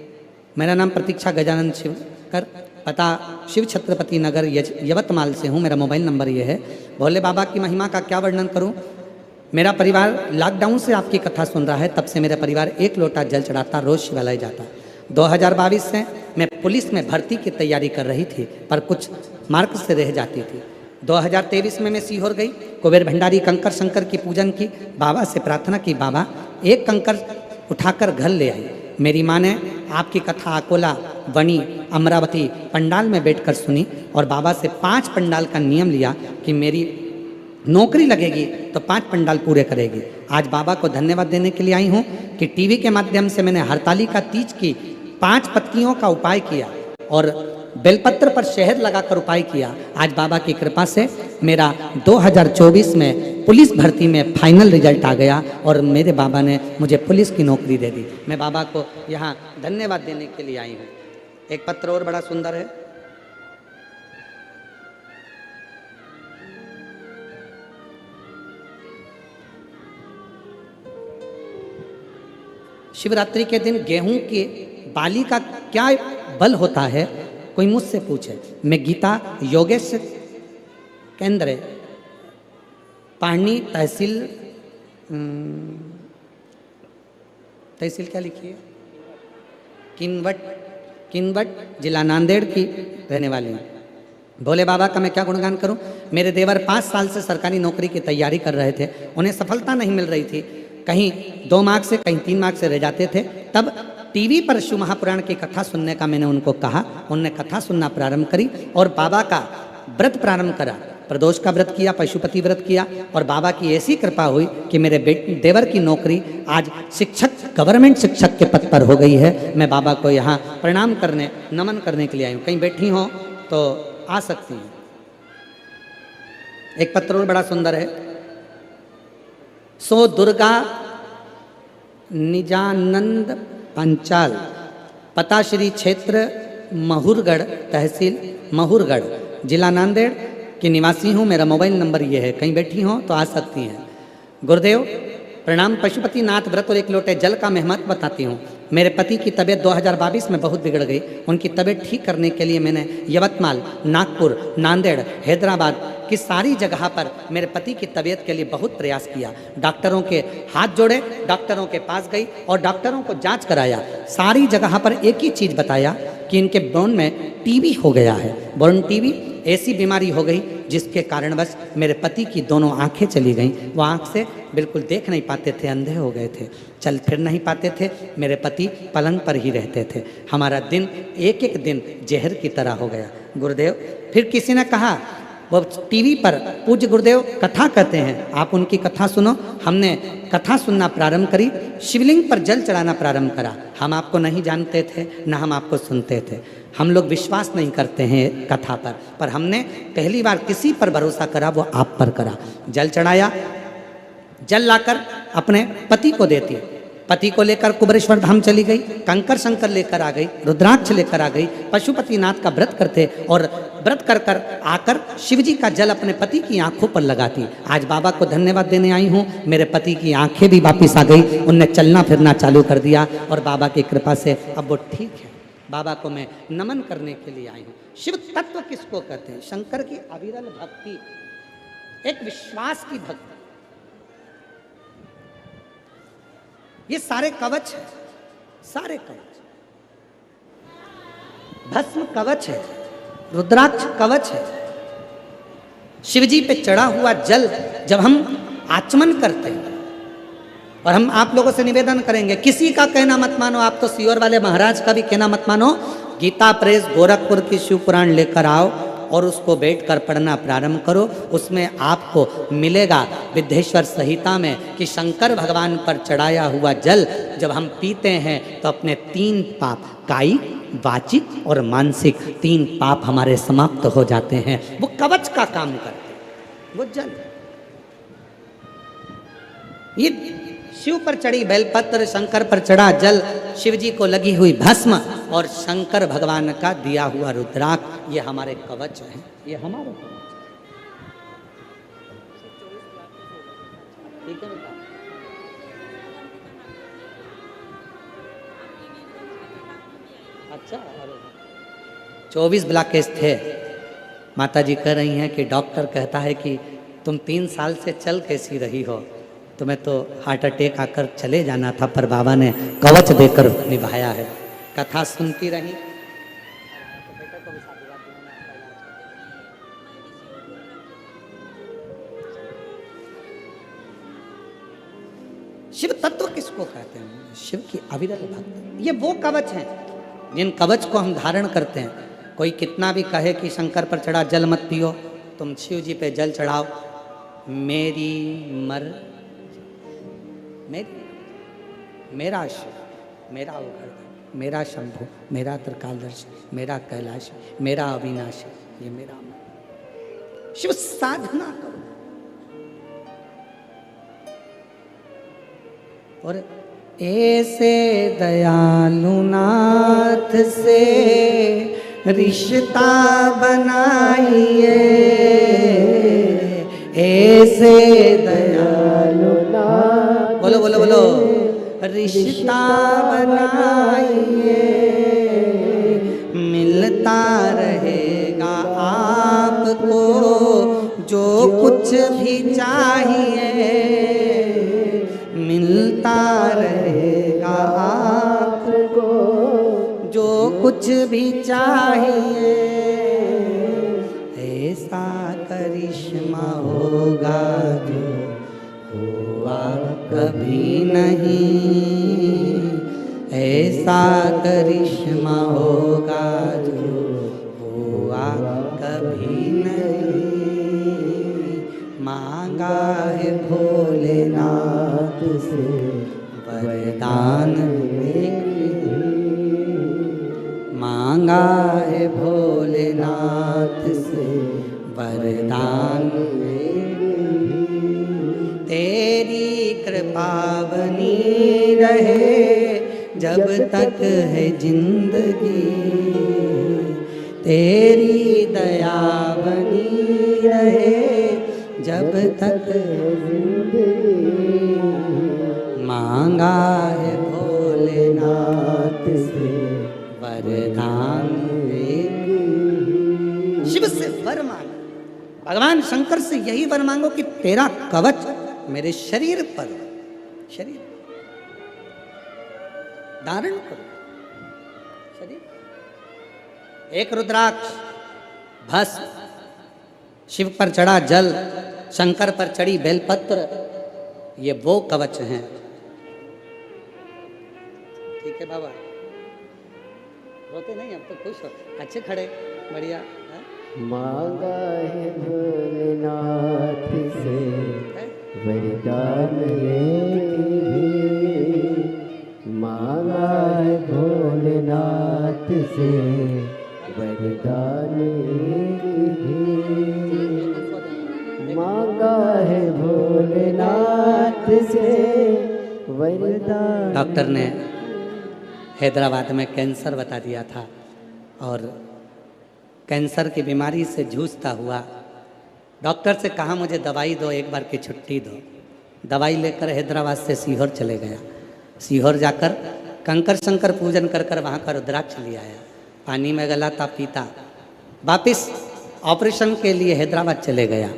मेरा नाम प्रतीक्षा गजानंद शिवकर, पता शिव छत्रपति नगर यवतमाल से हूँ। मेरा मोबाइल नंबर ये है। भोले बाबा की महिमा का क्या वर्णन करूँ। मेरा परिवार लॉकडाउन से आपकी कथा सुन रहा है, तब से मेरा परिवार एक लोटा जल चढ़ाता, रोज शिवालय जाता। 2022 से मैं पुलिस में भर्ती की तैयारी कर रही थी, पर कुछ मार्क्स से रह जाती थी। 2023 में मैं सीहोर गई, कुबेर भंडारी कंकर शंकर की पूजन की, बाबा से प्रार्थना की, बाबा एक कंकर उठाकर घर ले आई। मेरी माँ ने आपकी कथा अकोला, बनी, अमरावती पंडाल में बैठकर सुनी और बाबा से 5 पंडाल का नियम लिया कि मेरी नौकरी लगेगी तो 5 पंडाल पूरे करेगी। आज बाबा को धन्यवाद देने के लिए आई हूँ कि टीवी के माध्यम से मैंने हरतालिका तीज की 5 पत्तियों का उपाय किया और बेलपत्र पर शहद लगाकर उपाय किया। आज बाबा की कृपा से मेरा 2024 में पुलिस भर्ती में फाइनल रिजल्ट आ गया और मेरे बाबा ने मुझे पुलिस की नौकरी दे दी। मैं बाबा को यहाँ धन्यवाद देने के लिए आई हूँ। एक पत्र और बड़ा सुंदर है। शिवरात्रि के दिन गेहूं की बाली का क्या बल होता है, कोई मुझसे पूछे। मैं गीता योगेश केंद्र पानी तहसील क्या लिखी है, किनवट जिला नांदेड़ की रहने वाली हूँ। भोले बाबा का मैं क्या गुणगान करूं। मेरे देवर 5 साल से सरकारी नौकरी की तैयारी कर रहे थे, उन्हें सफलता नहीं मिल रही थी, कहीं 2 मार्क्स से कहीं 3 मार्क्स से रह जाते थे। तब टीवी पर शिव महापुराण की कथा सुनने का मैंने उनको कहा, उनने कथा सुनना प्रारंभ करी और बाबा का व्रत प्रारंभ करा। प्रदोष का व्रत किया, पशुपति व्रत किया और बाबा की ऐसी कृपा हुई कि मेरे देवर की नौकरी आज शिक्षक, गवर्नमेंट शिक्षक के पद पर हो गई है। मैं बाबा को यहाँ प्रणाम करने, नमन करने के लिए आई हूँ। कहीं बैठी हो तो आ सकती हैं। एक पत्र और बड़ा सुंदर है। सो दुर्गा निजानंद पंचाल, पता श्री क्षेत्र महुरगढ़, तहसील महुरगढ़, जिला नांदेड़ की निवासी हूँ। मेरा मोबाइल नंबर ये है। कहीं बैठी हो तो आ सकती हैं। गुरुदेव प्रणाम। पशुपति नाथ व्रत और 1 लोटे जल का मैं महत्व बताती हूँ। मेरे पति की तबीयत 2022 में बहुत बिगड़ गई। उनकी तबीयत ठीक करने के लिए मैंने यवतमाल, नागपुर, नांदेड़, हैदराबाद की सारी जगह पर मेरे पति की तबीयत के लिए बहुत प्रयास किया। डॉक्टरों के हाथ जोड़े, डॉक्टरों के पास गई और डॉक्टरों को जांच कराया। सारी जगह पर एक ही चीज़ बताया कि इनके बोन में टीबी हो गया है। बोन टीबी ऐसी बीमारी हो गई जिसके कारणवश मेरे पति की दोनों आंखें चली गईं। वो आंख से बिल्कुल देख नहीं पाते थे, अंधे हो गए थे, चल फिर नहीं पाते थे। मेरे पति पलंग पर ही रहते थे। हमारा दिन एक एक दिन जहर की तरह हो गया। गुरुदेव फिर किसी ने कहा, वो टीवी पर पूज्य गुरुदेव कथा कहते हैं, आप उनकी कथा सुनो। हमने कथा सुनना प्रारंभ करी, शिवलिंग पर जल चढ़ाना प्रारंभ करा। हम आपको नहीं जानते थे, न हम आपको सुनते थे। हम लोग विश्वास नहीं करते हैं कथा पर हमने पहली बार किसी पर भरोसा करा, वो आप पर करा। जल चढ़ाया, जल लाकर अपने पति को देती। पति को लेकर कुबरेश्वर धाम चली गई, कंकर शंकर लेकर आ गई, रुद्राक्ष लेकर आ गई, पशुपति नाथ का व्रत करते और व्रत कर कर आकर शिवजी का जल अपने पति की आंखों पर लगाती। आज बाबा को धन्यवाद देने आई हूँ। मेरे पति की आंखें भी वापिस आ गई, उनने चलना फिरना चालू कर दिया और बाबा की कृपा से अब वो ठीक है। बाबा को मैं नमन करने के लिए आई हूँ। शिव तत्व किसको कहते हैं? शंकर की अविरल भक्ति, एक विश्वास की भक्ति। ये सारे कवच है, सारे कवच। भस्म कवच है, रुद्राक्ष कवच है। शिवजी पे चढ़ा हुआ जल जब हम आचमन करते हैं, और हम आप लोगों से निवेदन करेंगे, किसी का कहना मत मानो। आप तो सीहोर वाले महाराज का भी कहना मत मानो। गीता प्रेस गोरखपुर की शिव पुराण लेकर आओ और उसको बैठकर पढ़ना प्रारंभ करो। उसमें आपको मिलेगा विद्येश्वर संहिता में कि शंकर भगवान पर चढ़ाया हुआ जल जब हम पीते हैं तो अपने 3 पाप, कायिक, वाचिक और मानसिक 3 पाप हमारे समाप्त हो जाते हैं। वो कवच का काम करते हैं, वो जल। ये शिव पर चढ़ी बेलपत्र, शंकर पर चढ़ा जल, शिव जी को लगी हुई भस्म और शंकर भगवान का दिया हुआ रुद्राक्ष, ये हमारे कवच हैं, ये हमारे कवच। ठीक है बेटा। अच्छा, अरे 24 ब्लॉक केस थे। माता जी कह रही हैं कि डॉक्टर कहता है कि तुम 3 साल से चल कैसी रही हो, तुम्हें तो हार्ट अटैक आकर चले जाना था, पर बाबा ने कवच देकर निभाया है। कथा सुनती रही। शिव तत्व किसको कहते हैं? शिव की अविरल भक्ति। ये वो कवच हैं जिन कवच को हम धारण करते हैं। कोई कितना भी कहे कि शंकर पर चढ़ा जल मत पियो, तुम शिव जी पे जल चढ़ाओ। मेरी मेरा शिव, मेरा उगड़, मेरा शंभु, मेरा त्रिकालदर्शी, मेरा कैलाश, मेरा अविनाशी, ये मेरा मन। शिव साधना करो। और ऐसे दयालु नाथ से रिश्ता बनाइए, ऐसे दयालु नाथ, बोलो बोलो बोलो, रिश्ता बनाइए, मिलता रहेगा आपको जो कुछ भी चाहिए, मिलता रहेगा आपको जो कुछ भी चाहिए। ऐसा करिश्मा होगा जो हुआ कभी नहीं, ऐसा करिश्मा होगा जो हुआ कभी नहीं। मांगा है भोलेनाथ से वरदान एक, मांगा है भोलेनाथ से वरदान एक, तेरी कृपा बनी रहे जब तक है जिंदगी, तेरी दया बनी रहे जब तक जिंदगी। मांगा है भोलेनाथ से वरदान एक, शिव से वर मांगा। भगवान शंकर से यही वर मांगो कि तेरा कवच मेरे शरीर पर, शरीर धारण करो, शरीर। एक रुद्राक्ष, भस्म, शिव पर चढ़ा जल, शंकर पर चढ़ी बेलपत्र, ये वो कवच हैं। ठीक है बाबा, रोते नहीं, अब तो खुश हो, अच्छे खड़े, बढ़िया। मांगा है भोलेनाथ से वरदान एक भी, मांगा है भोलेनाथ से वरदान एक भी, मांगा है भोलेनाथ से वरदान। डॉक्टर ने हैदराबाद में कैंसर बता दिया था और कैंसर की बीमारी से जूझता हुआ डॉक्टर से कहा मुझे दवाई दो, एक बार की छुट्टी दो। दवाई लेकर हैदराबाद से सीहोर चले गया। सीहोर जाकर कंकर शंकर पूजन कर कर वहाँ का रुद्राक्ष ले आया, पानी में गला था, पीता। वापिस ऑपरेशन के लिए हैदराबाद चले गया।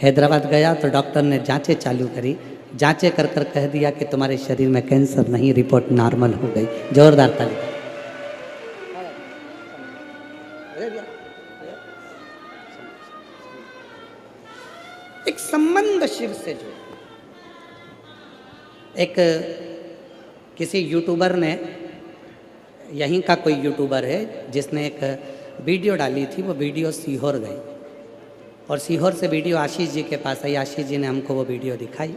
हैदराबाद गया तो डॉक्टर ने जांचें चालू करी, जांचें कर कर कह दिया कि तुम्हारे शरीर में कैंसर नहीं, रिपोर्ट नॉर्मल हो गई। जोरदार ताली। एक संबंध शिव से जो, एक किसी यूट्यूबर ने, यहीं का कोई यूट्यूबर है जिसने एक वीडियो डाली थी, वो वीडियो सीहोर गई और सीहोर से वीडियो आशीष जी के पास आई। आशीष जी ने हमको वो वीडियो दिखाई।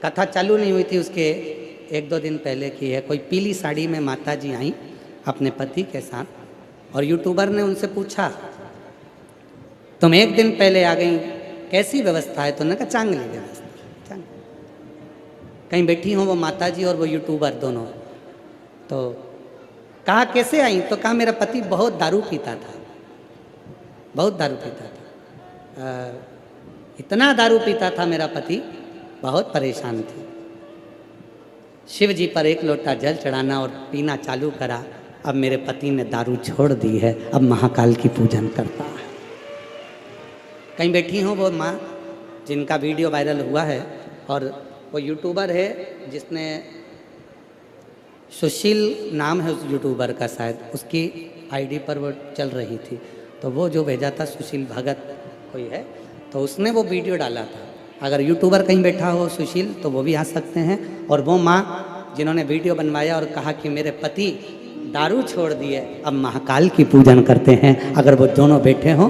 कथा चालू नहीं हुई थी, उसके 1-2 दिन पहले की है। कोई पीली साड़ी में माता जी आई अपने पति के साथ और यूट्यूबर ने उनसे पूछा तुम 1 दिन पहले आ गई, कैसी व्यवस्था है? तो उन्होंने कहा चांगली व्यवस्था, कहीं बैठी हों वो माता जी और वो यूट्यूबर दोनों। तो कहा कैसे आई? तो कहा मेरा पति बहुत दारू पीता था, बहुत दारू पीता था, इतना दारू पीता था मेरा पति बहुत परेशान थी। शिव जी पर एक लोटा जल चढ़ाना और पीना चालू करा। अब मेरे पति ने दारू छोड़ दी है, अब महाकाल की पूजन करता है। कहीं बैठी हो वो माँ जिनका वीडियो वायरल हुआ है, और वो यूट्यूबर है जिसने, सुशील नाम है उस यूट्यूबर का शायद, उसकी आईडी पर वो चल रही थी। तो वो जो भेजा था सुशील भगत कोई है, तो उसने वो वीडियो डाला था। अगर यूट्यूबर कहीं बैठा हो सुशील तो वो भी आ सकते हैं। और वो माँ जिन्होंने वीडियो बनवाया और कहा कि मेरे पति दारू छोड़ दिए, अब महाकाल की पूजन करते हैं, अगर वो दोनों बैठे हों